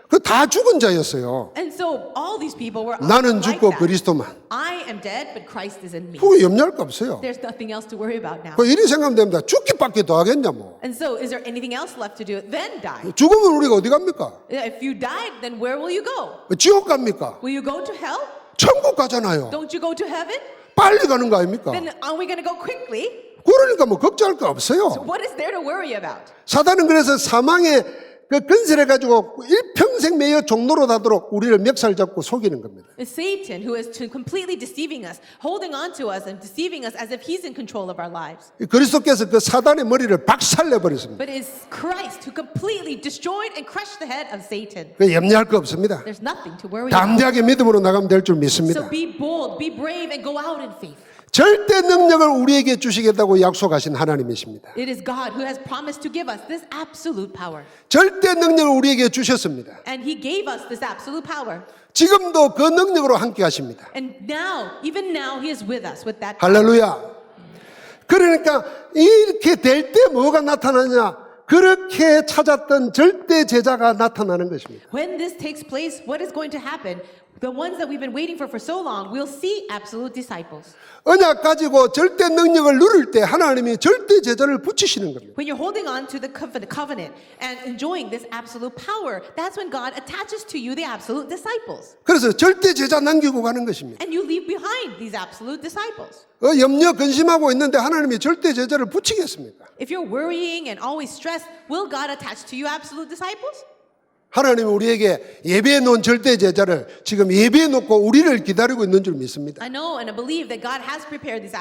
그 다 죽은 자였어요. And so all these people were 나는 like 죽고 that. 그리스도만. I am dead, but Christ is in me. 그거 염려할 거 없어요. There's nothing else to worry about now. 그 이리 생각하면 됩니다. 죽기밖에 더 하겠냐 뭐. And so, is there anything else left to do? Then die. 죽으면 우리가 어디 갑니까? If you died, then where will you go? 지옥 갑니까? Will you go to hell? 천국 가잖아요. Don't you go to heaven? 빨리 가는 거 아닙니까? Then are we going to go quickly? 그러니까 뭐 걱정할 거 없어요. What is there to worry about? 사단은 그래서 사망의 그 근세를 가지고 일평생 매여 종로로 다도록 우리를 멱살 잡고 속이는 겁니다. It's Satan who is completely deceiving us, holding on to us and deceiving us as if he's in control of our lives. 그리스도께서 그 사단의 머리를 박살내 버렸습니다. But it's Christ who completely destroyed and crushed the head of Satan. 그 염려할 거 없습니다. There's nothing to worry about. 담대하게 믿음으로 나가면 될 줄 믿습니다. So be bold, be brave, and go out in faith. 절대 능력을 우리에게 주시겠다고 약속하신 하나님이십니다. It is God who has promised to give us this absolute power. 절대 능력을 우리에게 주셨습니다. And He gave us this absolute power. 지금도 그 능력으로 함께 하십니다. And now, even now, He is with us with that power. 할렐루야. 그러니까 이렇게 될 때 뭐가 나타나냐? 그렇게 찾았던 절대 제자가 나타나는 것입니다. When this takes place, what is going to happen? The ones that we've been waiting for so long, we'll see absolute disciples. 언약 가지고 절대 능력을 누릴 때 하나님이 절대 제자를 붙이시는 겁니다. When you're holding on to the covenant and enjoying this absolute power, that's when God attaches to you the absolute disciples. 그래서 절대 제자 남기고 가는 것입니다. And you leave behind these absolute disciples. 염려 근심하고 있는데 하나님이 절대 제자를 붙이겠습니까? If you're worrying and always stressed, will God attach to you absolute disciples? 하나님은 우리에게 예배해 놓은 절대 제자를 지금 예배해 놓고 우리를 기다리고 있는 줄 믿습니다. I know and I believe that God has prepared these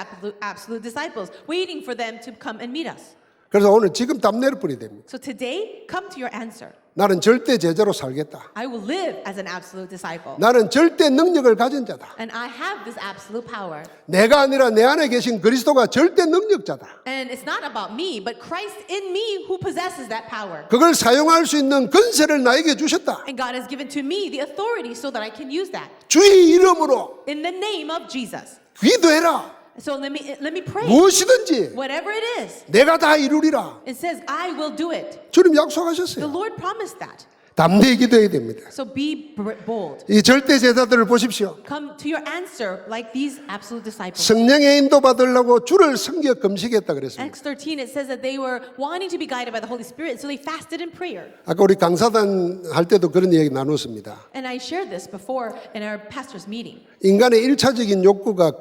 absolute disciples, waiting for them to come and meet us. 그래서 오늘 지금 답례를 뿌리야 됩니다. So today, come to your answer. 나는 절대 제자로 살겠다. I will live as an absolute disciple. 나는 절대 능력을 가진 자다. And I have this absolute power. 내가 아니라 내 안에 계신 그리스도가 절대 능력자다. And it's not about me, but Christ in me who possesses that power. 그걸 사용할 수 있는 권세를 나에게 주셨다. And God has given to me the authority so that I can use that. 주의 이름으로 In the name of Jesus. 기도해라. So let me pray. 무엇이든지 Whatever it is. 내가 다 이루리라. It says, I will do it. 주님 The 약속하셨어요. Lord promised that. 담대히 기도해야 됩니다. So be bold. 이 절대 제자들을 보십시오. Come to your answer like these absolute disciples. 성령의 인도 받으려고 주를 섬겨 금식했다 그랬습니다. Acts 13, it says that they were wanting to be guided by the Holy Spirit, so they fasted in prayer. 아까 우리 강사단 할 때도 그런 얘기 나눴습니다. And I shared this before in our pastor's meeting. 인간의 일차적인 욕구가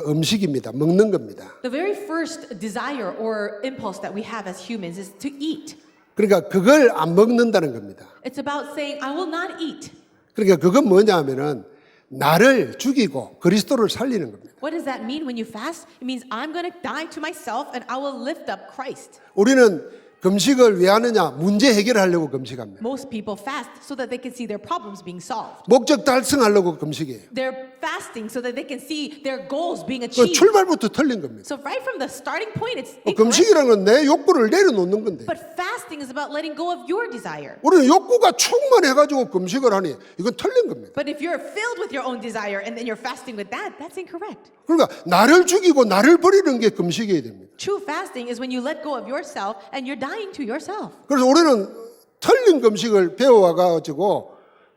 음식입니다. 먹는 겁니다. The very first desire or impulse that we have as humans is to eat. 그러니까 그걸 안 먹는다는 겁니다. It's about saying, I will not eat. 그러니까 그건 뭐냐 하면은 나를 죽이고 그리스도를 살리는 겁니다. What does that mean when you fast? It means I'm going to die to myself and I will lift up Christ. 우리는 금식을 왜 하느냐? 문제 해결하려고 금식합니다. Most people fast so that they can see their problems being solved. 목적 달성하려고 금식이에요. They're fasting so that they can see their goals being 그 achieved. 출발부터 틀린 겁니다. So right from the starting point, it's incorrect. 금식이라는 건 내 욕구를 내려놓는 건데 But fasting is about letting go of your desire. 우리는 욕구가 충만해가지고 금식을 하니 이건 틀린 겁니다. But if you're filled with your own desire and then you're fasting with that, that's incorrect. 그러니까 나를 죽이고 나를 버리는 게 금식이어야 됩니다. True fasting is when you let go of yourself and you're dying to yourself. 그래서 우리는 틀린 금식을 배워와가지고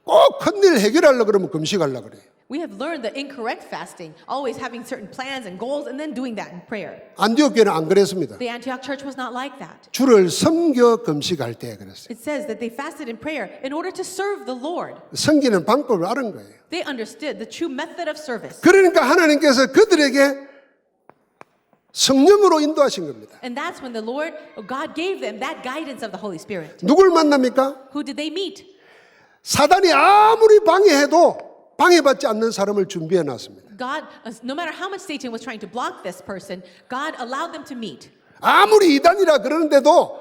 꼭 큰일 해결하려고 그러면 금식하려고 그래요. We have learned the incorrect fasting, always having certain plans and goals and then doing that in prayer. 안디옥 교회는 안 그랬습니다. The Antioch church was not like that. 주를 섬겨 금식할 때 그랬어요. It says that they fasted in prayer in order to serve the Lord. 섬기는 방법을 아는 거예요. They understood the true method of service. 그러니까 하나님께서 그들에게 성령으로 인도하신 겁니다. And that's when the Lord, God gave them that guidance of the Holy Spirit. 누굴 만납니까? Who did they meet? 사단이 아무리 방해해도 방해받지 않는 사람을 준비해 놨습니다. God, no matter how much Satan was trying to block this person, God allowed them to meet. 아무리 이단이라 그러는데도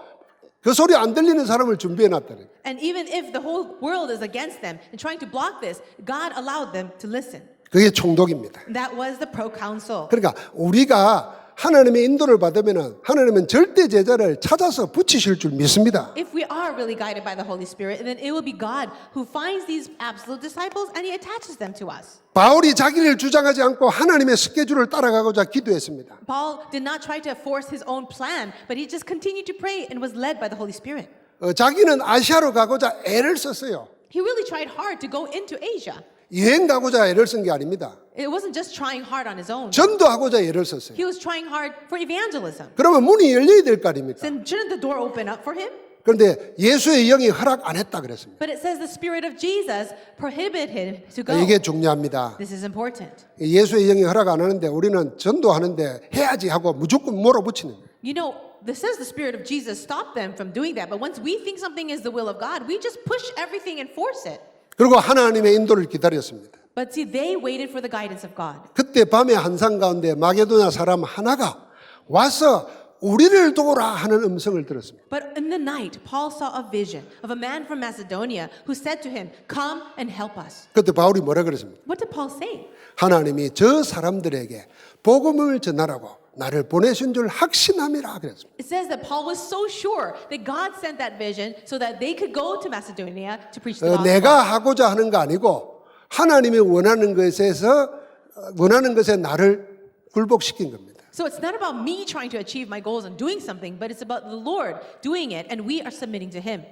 그 소리 안 들리는 사람을 준비해 놨다는 거예요. And even if the whole world is against them and trying to block this, God allowed them to listen. 그게 총독입니다. That was the proconsul. 그러니까 우리가 하나님의 인도를 받으면 하나님은 절대 제자를 찾아서 붙이실 줄 믿습니다. If we are really guided by the Holy Spirit, then it will be God who finds these absolute disciples and He attaches them to us. 바울이 자기를 주장하지 않고 하나님의 스케줄을 따라가고자 기도했습니다. Paul did not try to force his own plan, but he just continued to pray and was led by the Holy Spirit. 자기는 아시아로 가고자 애를 썼어요. He really tried hard to go into Asia. 여행 가고자 애를 쓴 게 아닙니다. It wasn't just trying hard on his own. 전도하고자 애를 썼어요. He was trying hard for evangelism. 그러면 문이 열려야 될 거 아닙니까? Then shouldn't the door open up for him? 그런데 예수의 영이 허락 안 했다 그랬습니다. But it says the Spirit of Jesus prohibited him to go. 이게 중요합니다. This is important. 예수의 영이 허락 안 하는데 우리는 전도하는데 해야지 하고 무조건 몰아붙이는 거예요. You know, this says the Spirit of Jesus stopped them from doing that. But once we think something is the will of God, we just push everything and force it. 그리고 하나님의 인도를 기다렸습니다. But see, they waited for the guidance of God. 그때 밤의 한산 가운데 마게도냐 사람 하나가 와서 우리를 도우라 하는 음성을 들었습니다. But in the night, Paul saw a vision of a man from Macedonia who said to him, "Come and help us." 그때 바울이 뭐라 그랬습니까? What did Paul say? 하나님이 저 사람들에게 복음을 전하라고 나를 보내신 줄 확신함이라 그랬습니다. It says that Paul was so sure that God sent that vision so that they could go to Macedonia to preach the gospel. 내가 하고자 하는 거 아니고 하나님이 원하는 것에 나를 굴복시킨 겁니다. So it's not about me trying to achieve my goals and doing something, but it's about the Lord doing it, and we are submitting to Him.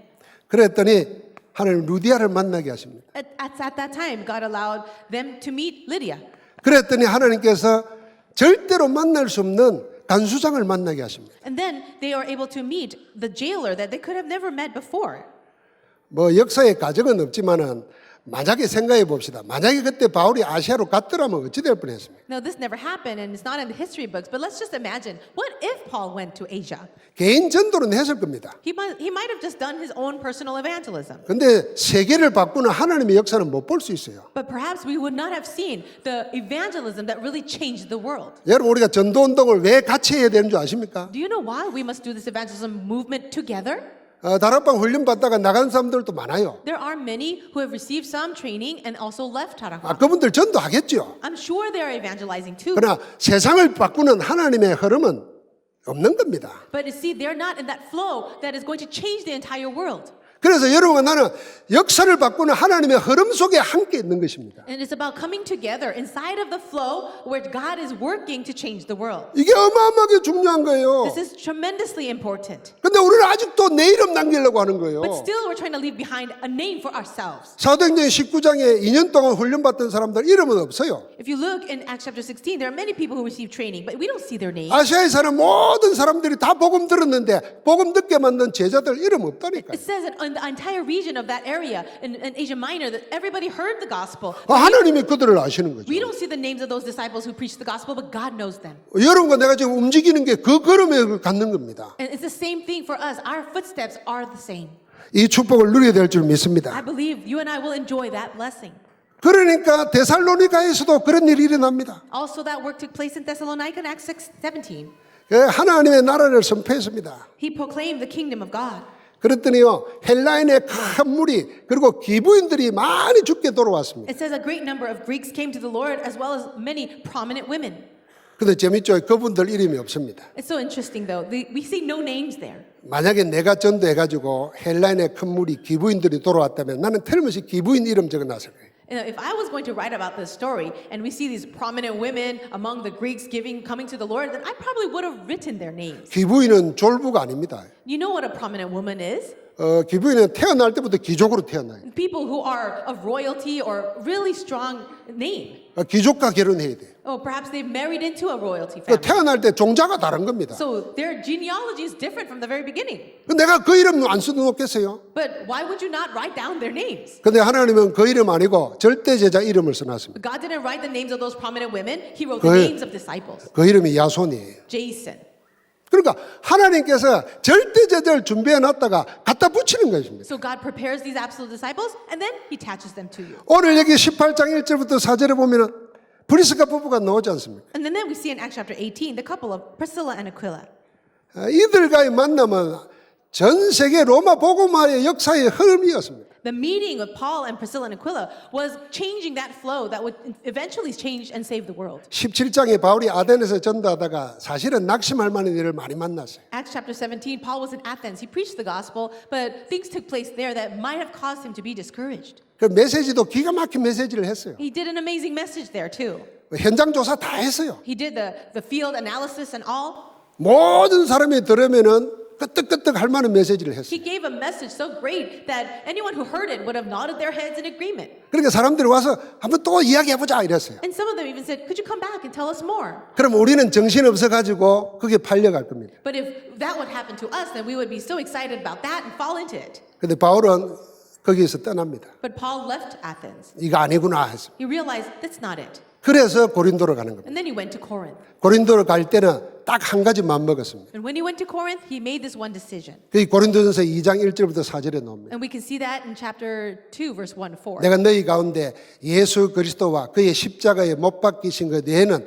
그랬더니 하나님 루디아를 만나게 하십니다. At that time, God allowed them to meet Lydia. 그랬더니 하나님께서 절대로 만날 수 없는 간수장을 만나게 하십니다. And then they are able to meet the jailer that they could have never met before. 뭐 역사의 가정은 없지만은 만약에 생각해 봅시다. 만약에 그때 바울이 아시아로 갔더라면 어찌 될 뻔했습니까? Now, this never happened, and it's not in the history books, but let's just imagine, what if Paul went to Asia? 개인 전도는 했을 겁니다. He might have just done his own personal evangelism. 근데 세계를 바꾸는 하나님의 역사는 못 볼 수 있어요. But perhaps we would not have seen the evangelism that really changed the world. 여러분 우리가 전도 운동을 왜 같이 해야 되는 줄 아십니까? Do you know why we must do this evangelism movement together? 다락방 훈련 받다가 나간 사람들도 많아요. There are many who have received some training and also left Tarakwa. 그분들 전도하겠죠. I'm sure they are evangelizing too. 그러나 세상을 바꾸는 하나님의 흐름은 없는 겁니다. But you see, they're not in that flow that is going to change the entire world. 그래서 여러분과 나는 역사를 바꾸는 하나님의 흐름 속에 함께 있는 것입니다. And it's about coming together inside of the flow where God is working to change the world. 이게 어마어마하게 중요한 거예요. This is tremendously important. 근데 우리는 아직도 내 이름 남기려고 하는 거예요. But still, we're trying to leave behind a name for ourselves. 사도행전 19장에 2년 동안 훈련받던 사람들 이름은 없어요. If you look in Acts chapter 16, there are many people who receive training, but we don't see their names. 아시아에 사는 모든 사람들이 다 복음 들었는데 복음 듣게 만든 제자들 이름 없다니까요. It says that in the entire region of that area, in Asia Minor, that everybody heard the gospel. 하나님이 그들을 아시는 거죠. We don't see the names of those disciples who preached the gospel, but God knows them. 여러분과 내가 지금 움직이는 게 그 걸음에 갖는 겁니다. And it's the same thing for us. Our footsteps are the same. 이 축복을 누리게 될 줄 믿습니다. I believe you and I will enjoy that blessing. 그러니까 데살로니가에서도 그런 일이 일어납니다. Also, that work took place in Thessalonica in Acts 17. 하나님의 나라를 선포했습니다. He proclaimed the kingdom of God. 그랬더니요 헬라인의 큰 무리 그리고 기부인들이 많이 죽게 돌아왔습니다. It says a great number of Greeks came to the Lord as well as many prominent women. 근데 재밌죠? 그분들 이름이 없습니다. It's so interesting though. We see no names there. 만약에 내가 전도해가지고 헬라인의 큰 무리 기부인들이 돌아왔다면 나는 틀림없이 기부인 이름 적어놨을 거예요. If I was going to write about this story and we see these prominent women among the Greeks coming to the Lord, then I probably would have written their names. 기부인은 졸부가 아닙니다. You know what a prominent woman is? 기부인은 태어날 때부터 귀족으로 태어나요. People who are of royalty or really strong name. 귀족과 결혼해야 돼요. Oh, perhaps they've married into a royalty 그 family. 태어날 때 종자가 다른 겁니다. So their genealogy is different from the very beginning. 내가 그 이름 안 써놓겠어요? But why would you not write down their names? 근데 하나님은 그 이름 아니고 절대 제자 이름을 써놨습니다. God didn't write the names of those prominent women. He wrote 그- the names of disciples. 그 이름이 야손이에요. Jason. 그러니까 하나님께서 절대 제자를 준비해 놨다가 갖다 붙이는 것입니다. So God prepares these absolute disciples and then he attaches them to you. 오늘 여기 18장 1절부터 4절에 보면은 브리스가 부부가 나오지 않습니까? And then we see in Acts chapter 18 the couple of Priscilla and Aquila. 이들과의 만남은 전 세계 로마 복음화의 역사의 흐름이었습니다. The meeting of Paul and Priscilla and Aquila was changing that flow that would eventually change and save the world. 17장에 바울이 아덴에서 전도하다가 사실은 낙심할 만한 일을 많이 만났어요. Acts chapter 17, Paul was in Athens. He preached the gospel, but things took place there that might have caused him to be discouraged. 그 메시지도 기가 막힌 메시지를 했어요. He did an amazing message there too. 현장 조사 다 했어요. He did the field analysis and all. 모든 사람이 들으면은 끄떡끄떡 할 만한 메시지를 했어요. He gave a message so great that anyone who heard it would have nodded their heads in agreement. 그러니까 사람들이 와서 한번 또 이야기해보자 이랬어요. And some of them even said, could you come back and tell us more? 그럼 우리는 정신 없어가지고 그게 팔려갈 겁니다. But if that would happen to us, then we would be so excited about that and fall into it. 근데 바울은 거기에서 떠납니다. But Paul left Athens. 이거 아니구나 했어. He realized that's not it. 그래서 고린도로 가는 겁니다. And then he went to Corinth. 고린도로 갈 때는 딱 한 가지 마음 먹었습니다. And when he went to Corinth, he made this one decision. 그게 고린도전서 2장 1절부터 4절에 나옵니다. And we can see that in chapter 2, verse 1 to 4. 내가 너희 가운데 예수 그리스도와 그의 십자가에 못 박히신 것 외에는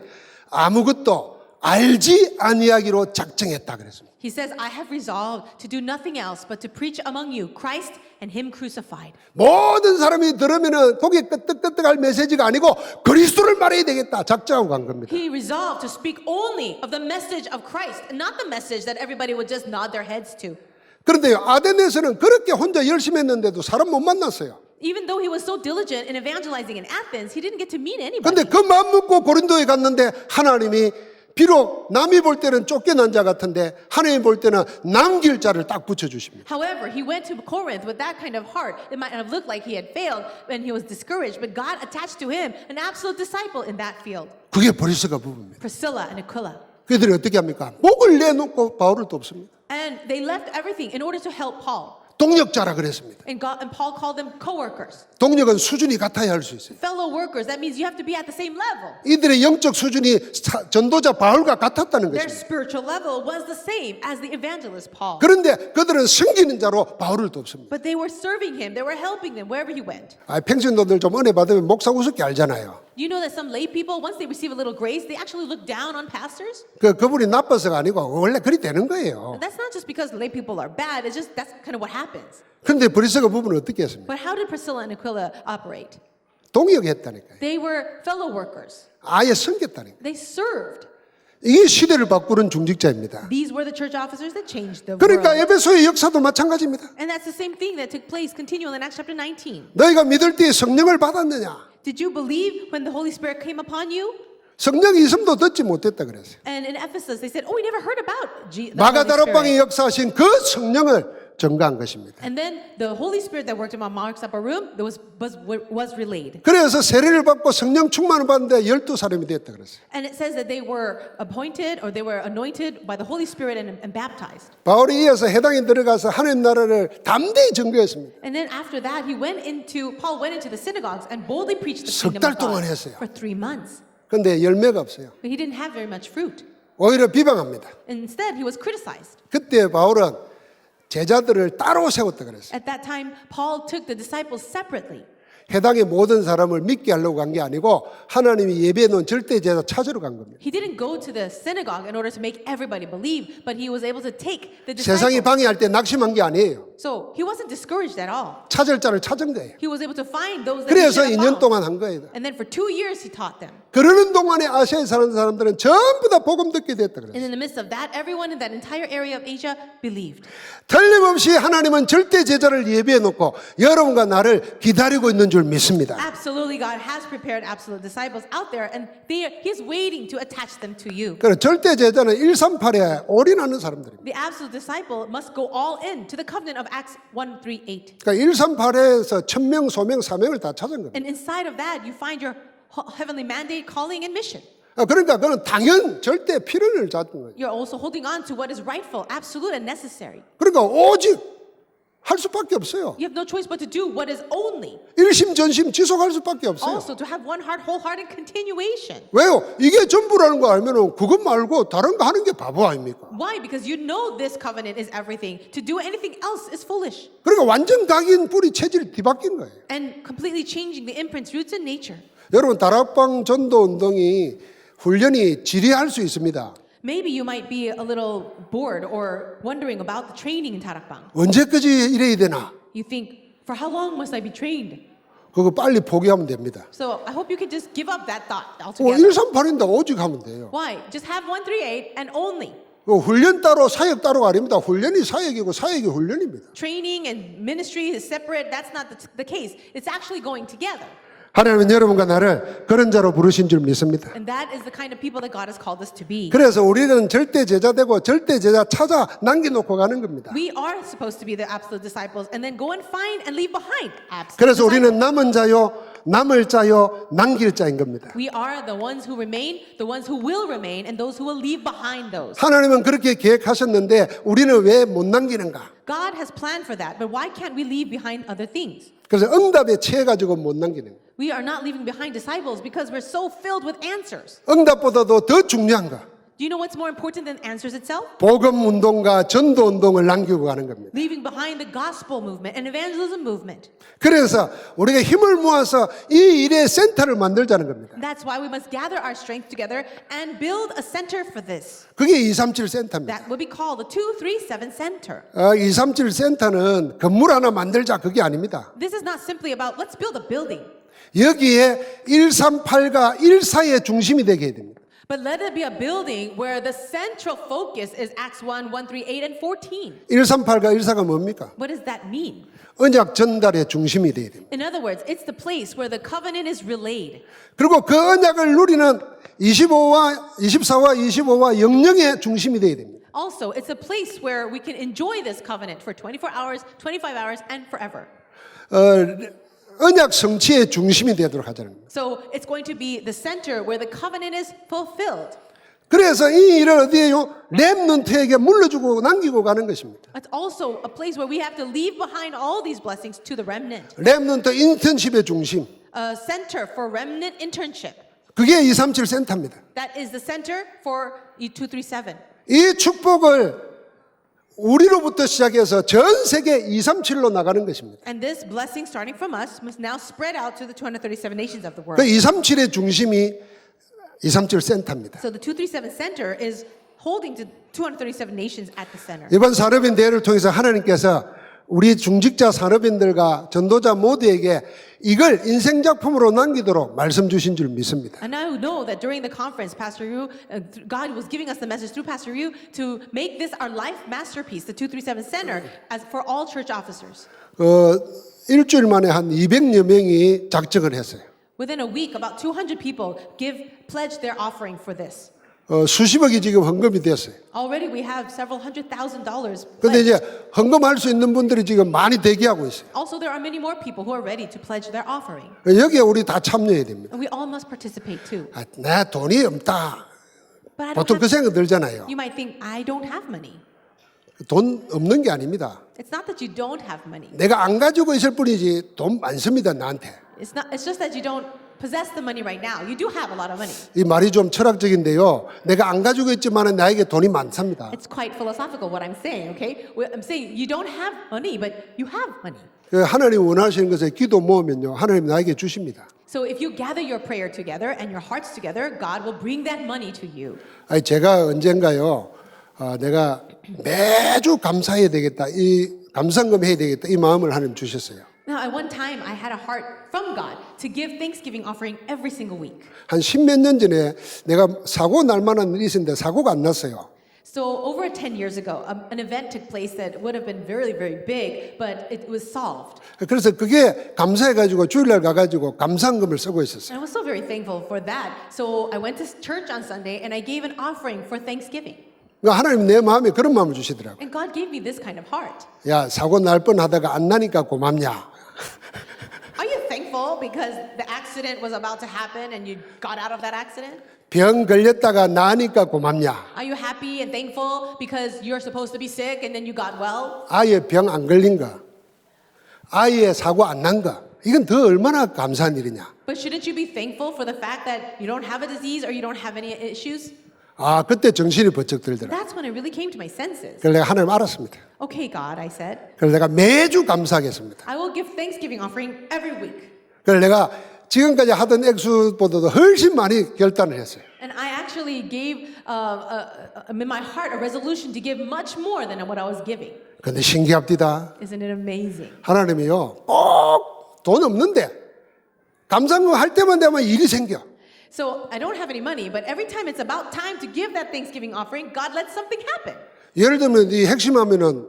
아무것도 알지 아니하기로 작정했다 그랬습니다. He says, I have resolved to do nothing else but to preach among you Christ and Him crucified. 모든 사람이 들으면은 거기에 끄떡끄떡할 메시지가 아니고 그리스도를 말해야 되겠다 작정하고 간 겁니다. He resolved to speak only of the message of Christ and not the message that everybody would just nod their heads to. 그런데 아덴에서는 그렇게 혼자 열심히 했는데도 사람 못 만났어요. Even though he was so diligent in evangelizing in Athens, he didn't get to meet anybody. 근데 그 마음 먹고 고린도에 갔는데 하나님이 비록 남이 볼 때는 쫓겨난 자 같은데 하나님이 볼 때는 남길 자를 딱 붙여주십니다. However, he went to Corinth with that kind of heart. It might have looked like he had failed and he was discouraged, but God attached to him an absolute disciple in that field, 그게 브리스가 부부입니다. Priscilla and Aquila. 그들이 어떻게 합니까? 목을 내놓고 바울을 돕습니다. And they left everything in order to help Paul. 동력자라 그랬습니다. And Paul called them co-workers. 동력은 수준이 같아야 할 수 있어요. Fellow workers, that means you have to be at the same level. 이들의 영적 수준이 전도자 바울과 같았다는 Their 것입니다. spiritual level was the same as the evangelist Paul. 그런데 그들은 섬기는 자로 바울을 돕습니다. But they were serving him, they were helping them wherever he went. 평신도들 좀 은혜 받으면 목사 우습게 알잖아요. You know that some lay people, once they receive a little grace, they actually look down on pastors? 그분이 나빠서가 아니고 원래 그리 되는 거예요. And that's not just because lay people are bad, it's just that's kind of what happens. 그런데 브리스가 부부는 어떻게 했습니까? But how did Priscilla and Aquila operate? 동역했다니까요. They were fellow workers. 아예 섬겼다니까요. They served. 이게 시대를 바꾸는 중직자입니다. These were the church officers that changed the 그러니까 world. 에베소의 역사도 마찬가지입니다. And that's the same thing that took place continually in Acts chapter 19. 너희가 믿을 때에 성령을 받았느냐? Did you believe when the Holy Spirit came upon you? 성령이 있음도 듣지 못했다 그랬어요. And in Ephesus, they said, oh, we never heard about the Holy 마가다락방에 Spirit. 역사하신 그 성령을 증가한 것입니다. And then the Holy Spirit that worked in Mark's upper room was relayed. 그래서 세례를 받고 성령 충만을 받는데 12사람이 됐다 그랬어요. And it says that they were appointed or they were anointed by the Holy Spirit and baptized. 바울이 이어서 해당에 들어가서 하나님 나라를 담대히 증거했습니다. And then after that, Paul went into the synagogues and boldly preached the 석 kingdom 달 of 동안 God 했어요. for 3 months. 그런데 열매가 없어요. But he didn't have very much fruit. 오히려 비방합니다. Instead, he was criticized. 그때 바울은 제자들을 따로 세웠다 그랬어요. At that time, Paul took the disciples separately. 해당의 모든 사람을 믿게 하려고 간 게 아니고 하나님이 예배해 놓은 절대 제자 찾으러 간 겁니다. He didn't go to the synagogue in order to make everybody believe, but he was able to take the 세상이 disciples. 방해할 때 낙심한 게 아니에요. So he wasn't discouraged at all. 찾을 자를 찾은 거예요. He was able to find those that he 그래서 should 2년 have found. 동안 한 거예요. And then for 2 years he taught them. 그러는 동안에 아시아에 사는 사람들은 전부 다 복음 듣게 됐다 And 그랬어요. in the midst of that, everyone in that entire area of Asia believed. 틀림없이 하나님은 절대 제자를 예비해 놓고 여러분과 나를 기다리고 있는 줄 믿습니다. Absolutely, God has prepared absolute disciples out there, and He's waiting to attach them to you. 그래 절대 제자는 138에 올인하는 사람들입니다. The absolute disciple must go all in to the covenant of Acts 1:3-8. 그러니까 138에서 천명, 소명, 사명을 다 찾은 겁니다. And inside of that, you find your heavenly mandate, calling, and mission. 그러니까 그는 당연 절대 필연을 잡은 거예요. You're also holding on to what is rightful, absolute, and necessary. 그러니까 오직 할 수밖에 없어요. You have no choice but to do what is only. 일심전심 지속할 수밖에 없어요. Also, to have one heart, wholehearted continuation. 왜요? 이게 전부라는 거 알면은 그것 말고 다른 거 하는 게 바보 아닙니까? Why? Because you know this covenant is everything. To do anything else is foolish. 그러니까 완전 각인 뿌리 체질이 뒤바뀐 거예요. And completely changing the imprints, roots, and nature. 여러분 다락방 전도 운동이 훈련이 지리할 수 있습니다. Maybe you might be a little bored or wondering about the training in Tarakbang. 언제까지 이래야 되나? You think, for how long must I be trained? 그거 빨리 포기하면 됩니다. So I hope you can just give up that thought altogether. 138인데 오직 하면 돼요. Why? Just have 138 and only. 훈련 따로 사역 따로가 아닙니다. 훈련이 사역이고 사역이 훈련입니다. Training and ministry is separate. That's not the case. It's actually going together. 하나님은 여러분과 나를 그런 자로 부르신 줄 믿습니다. And that is the kind of people that God has called us to be. 그래서 우리는 절대 제자 되고 절대 제자 찾아 남겨놓고 가는 겁니다. We are supposed to be the absolute disciples and then go and find and leave behind absolute 그래서 disciples. 우리는 남은 자요, 남을 자요, 남길 자인 겁니다. We are the ones who remain, the ones who will remain, and those who will leave behind those. 하나님은 그렇게 계획하셨는데 우리는 왜 못 남기는가? God has planned for that, but why can't we leave behind other things? 그래서 응답에 취해가지고 못 남기는 거예요. We are not leaving behind disciples because we're so filled with answers. 응답보다도 더 중요한 거. Do you know what's more important than answers itself? 복음 운동과 전도 운동을 남기고 가는 겁니다. Leaving behind the gospel movement and evangelism movement. 그래서 우리가 힘을 모아서 이 일의 센터를 만들자는 겁니다. That's why we must gather our strength together and build a center for this. 그게 237 센터입니다. That will be called the 237 Center. 237 센터는 건물 하나 만들자 그게 아닙니다. This is not simply about let's build a building, 여기에 138과 14의 중심이 되게 해야 됩니다. but let it be a building where the central focus is Acts 1, 1, 3, 8, and 14. 138과 14가 뭡니까? What does that mean? 언약 전달의 중심이 되어야 됩니다. In other words, it's the place where the covenant is relayed. 그리고 그 언약을 누리는 24와 25와 영영의 중심이 되어야 됩니다. Also, it's a place where we can enjoy this covenant for 24 hours, 25 hours, and forever. 언약 성취의 중심이 되도록 하자는 겁니다. So it's going to be the center where the covenant is fulfilled. 그래서 이 일을 어디에요? 렘넌트에게 물려주고 남기고 가는 것입니다. It's also a place where we have to leave behind all these blessings to the remnant. 렘넌트 인턴십의 중심. A center for remnant internship. 그게 237 센터입니다. That is the center for E237. 이 축복을 우리로부터 시작해서 전 세계 237로 나가는 것입니다. And this blessing starting from us must now spread out to the 237 nations of the world. 그 237의 중심이 237 센터입니다. So the 237 center is holding to 237 nations at the center. 이번 산업인 대회를 통해서 하나님께서 우리 중직자 산업인들과 전도자 모두에게 이걸 인생 작품으로 남기도록 말씀 주신 줄 믿습니다. And I know that during the conference, Pastor Yu, God was giving us the message through Pastor Yu to make this our life masterpiece, the 237 Center, as for all church officers. 일주일 만에 한 200여 명이 작정을 했어요. Within a week, about 200 people pledged their offering for this. 수십억이 지금 헌금이 됐어요. Already we have several $100,000 근데 pledged. 이제 헌금할 수 있는 분들이 지금 많이 대기하고 있어요. Also, there are many more people who are ready to pledge their offering. 여기에 우리 다 참여해야 됩니다. And we all must participate too. 내 돈이 없다. But I don't 보통 그 have, 생각 들잖아요. you might think, I don't have money. 돈 없는 게 아닙니다. It's not that you don't have money. 내가 안 가지고 있을 뿐이지 돈 많습니다, 나한테. It's just that you don't possess the money right now. You do have a lot of money. 이 말이 좀 철학적인데요. 내가 안 가지고 있지만 나에게 돈이 많습니다. It's quite philosophical what I'm saying, okay? I'm saying you don't have money, but you have money. 하나님 원하시는 것에 기도 모으면요. 하나님 나에게 주십니다. So if you gather your prayer together and your hearts together, God will bring that money to you. 아니 제가 언젠가요. 내가 매주 감사해야 되겠다. 이 감상금 해야 되겠다. 이 마음을 하나님 주셨어요. Now, at one time, I had a heart from God to give Thanksgiving offering every single week. 한 십몇 년 전에 내가 사고 날 만한 일이 있었는데 사고가 안 났어요. So over 10 years ago, an event took place that would have been very, very big, but it was solved. 그래서 그게 감사해가지고 주일날 가가지고 감사금을 쓰고 있었어요. And I was so very thankful for that. So I went to church on Sunday and I gave an offering for Thanksgiving. 그러니까 하나님 내 마음에 그런 마음을 주시더라고요. And God gave me this kind of heart. 야, 사고 날 뻔하다가 안 나니까 고맙냐. Are you thankful because the accident was about to happen and you got out of that accident? 병 걸렸다가 나니까 고맙냐. Are you happy and thankful because you're supposed to be sick and then you got well? 아예 병 안 걸린 거, 아예 사고 안 난 거, 이건 더 얼마나 감사한 일이냐. But shouldn't you be thankful for the fact that you don't have a disease or you don't have any issues? 아, 그때 정신이 번쩍 들더라. That's when I really came to my senses. 그래서 내가 하나님 알았습니다. Okay, God, I said, 그래서 내가 매주 감사하겠습니다. I will give Thanksgiving offering every week. 그래서 내가 지금까지 하던 액수보다도 훨씬 많이 결단을 했어요. And I actually gave in my heart a resolution to give much more than what I was giving. 근데 신기합디다. Isn't it amazing? 하나님이요, 꼭 돈 없는데 감사금 할 때만 되면 일이 생겨. So I don't have any money, but every time it's about time to give that Thanksgiving offering, God lets something happen. 예를 들면 이 핵심하면은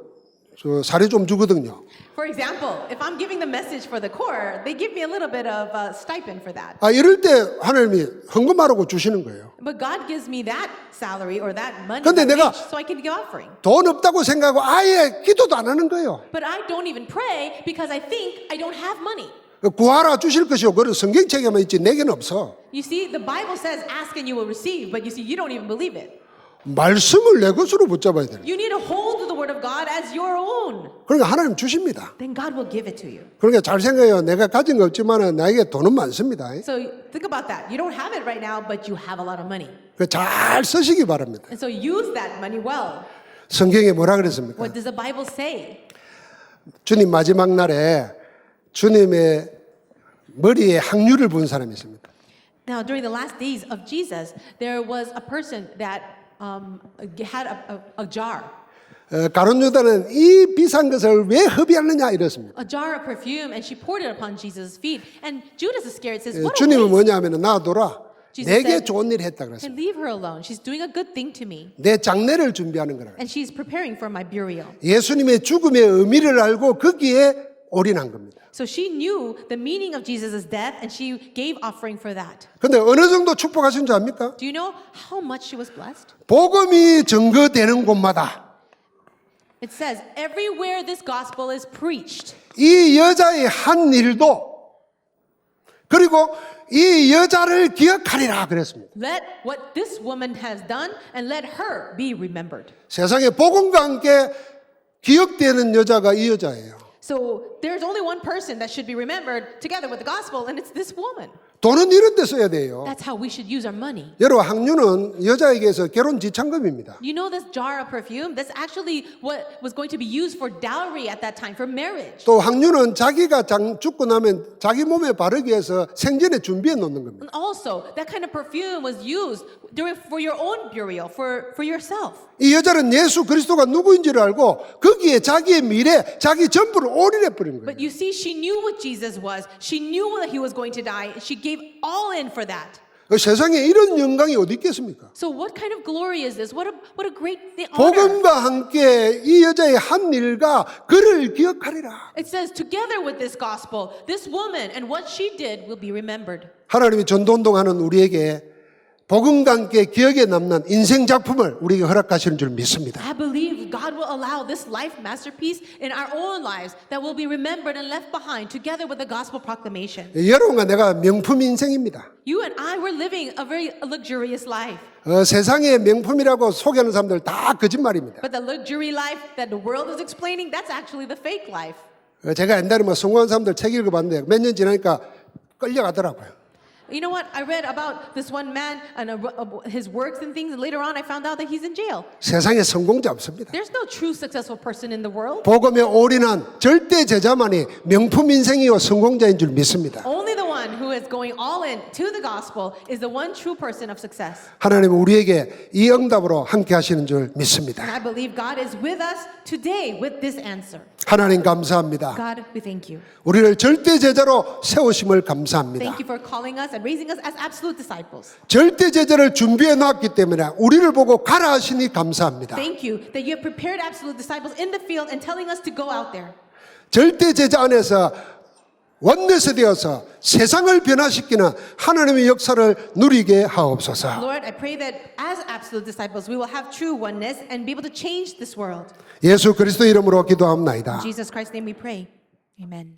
저 사례 좀 주거든요. For example, if I'm giving the message for the core, they give me a little bit of a stipend for that. 아, 이럴 때 하나님이 헌금하라고 주시는 거예요. But God gives me that salary or that money 근데 that 내가- wage so I can give offering. 돈 없다고 생각하고 아예 기도도 안 하는 거예요. But I don't even pray because I think I don't have money. 구하라 주실 것이요. 그런 성경책에만 있지 내게는 없어. You see, the Bible says, ask and you will receive, but you see, you don't even believe it. 말씀을 내 것으로 붙잡아야 돼요. You need to hold to the word of God as your own. 그러니까 하나님 주십니다. Then God will give it to you. 그러니까 잘 생각해요. 내가 가진 거 없지만은 나에게 돈은 많습니다. So think about that. You don't have it right now, but you have a lot of money. 잘 쓰시기 바랍니다. And so use that money well. 성경에 뭐라 그랬습니까? What does the Bible say? 주님 마지막 날에 주님의 머리에 항류를 부은 사람이 있습니다. Now, during the last days of Jesus, there was a person that had a jar. 가룟 유다는 이 비싼 것을 왜 허비하느냐 이랬습니다. A jar of perfume, and she poured it upon Jesus' feet. And Judas Iscariot says, "What a 주님은 waste! 뭐냐 하면 놔둬라. Jesus 내게 said, 좋은 일 했다 Hey, 그랬습니다. leave her alone. She's doing a good thing to me, 내 장례를 준비하는 거라. and she's preparing for my burial." 예수님의 죽음의 의미를 알고 거기에 올인한 겁니다. So she knew the meaning of Jesus' death, and she gave offering for that. 근데 어느 정도 축복하신 줄 압니까? Do you know how much she was blessed? 복음이 증거되는 곳마다 It says, everywhere this gospel is preached, 이 여자의 한 일도 그리고 이 여자를 기억하리라 그랬습니다. let what this woman has done and let her be remembered. 세상에 복음과 함께 기억되는 여자가 이 여자예요. So there's only one person that should be remembered together with the gospel, and it's this woman. 돈은 이런 데 써야 돼요. That's how we should use our money. 여러분 항류는 여자에게서 결혼 지참금입니다. You know this jar of perfume? That's actually what was going to be used for dowry at that time, for marriage. 또 항류는 자기가 죽고 나면 자기 몸에 바르기 위해서 생전에 준비해 놓는 겁니다. And also, that kind of perfume was used for your own burial, for yourself. 이 여자는 예수 그리스도가 누구인지를 알고 거기에 자기의 미래, 자기 전부를 올인해 버린 거예요. But you see, she knew what Jesus was. She knew that he was going to die. She gave all in for that. 세상에 이런 영광이 어디 있겠습니까? So what kind of glory is this? What a great honor. 복음과 함께 이 여자의 한 일과 그를 기억하리라. It says, together with this gospel, this woman and what she did will be remembered. 하나님이 전도운동하는 우리에게 복음과 함께 기억에 남는 인생 작품을 우리에게 허락하시는 줄 믿습니다. I believe God will allow this life masterpiece in our own lives that will be remembered and left behind together with the gospel proclamation. 여러분과 내가 명품 인생입니다. You and I were living a very luxurious life. 세상의 명품이라고 소개하는 사람들 다 거짓말입니다. But the luxury life that the world is explaining, that's actually the fake life. 제가 옛날에 성공한 사람들 책 읽어봤는데 몇 년 지나니까 끌려가더라고요. You know what? I read about this one man and his works and things, and later on I found out that he's in jail. 세상에 성공자 없습니다. There's no true successful person in the world. 복음에 올인한 절대 제자만이 명품 인생이요 성공자인 줄 믿습니다. Only the one who is going all in to the gospel is the one true person of success. 하나님은 우리에게 이 응답으로 함께 하시는 줄 믿습니다. And I believe God is with us today with this answer. 하나님 감사합니다. God, we thank you. 우리를 절대 제자로 세우심을 감사합니다. Thank you for calling us and raising us as absolute disciples. 절대 제자를 준비해 놨기 때문에 우리를 보고 가라 하시니 감사합니다. Thank you that you have prepared absolute disciples in the field and telling us to go out there. 절대 제자 안에서 원내서 되어서 세상을 변화시키는 하나님의 역사를 누리게 하옵소서. Lord, I pray that as absolute disciples, we will have true oneness and be able to change this world. 예수 그리스도 이름으로 기도합나이다. In Jesus Christ's name we pray. Amen.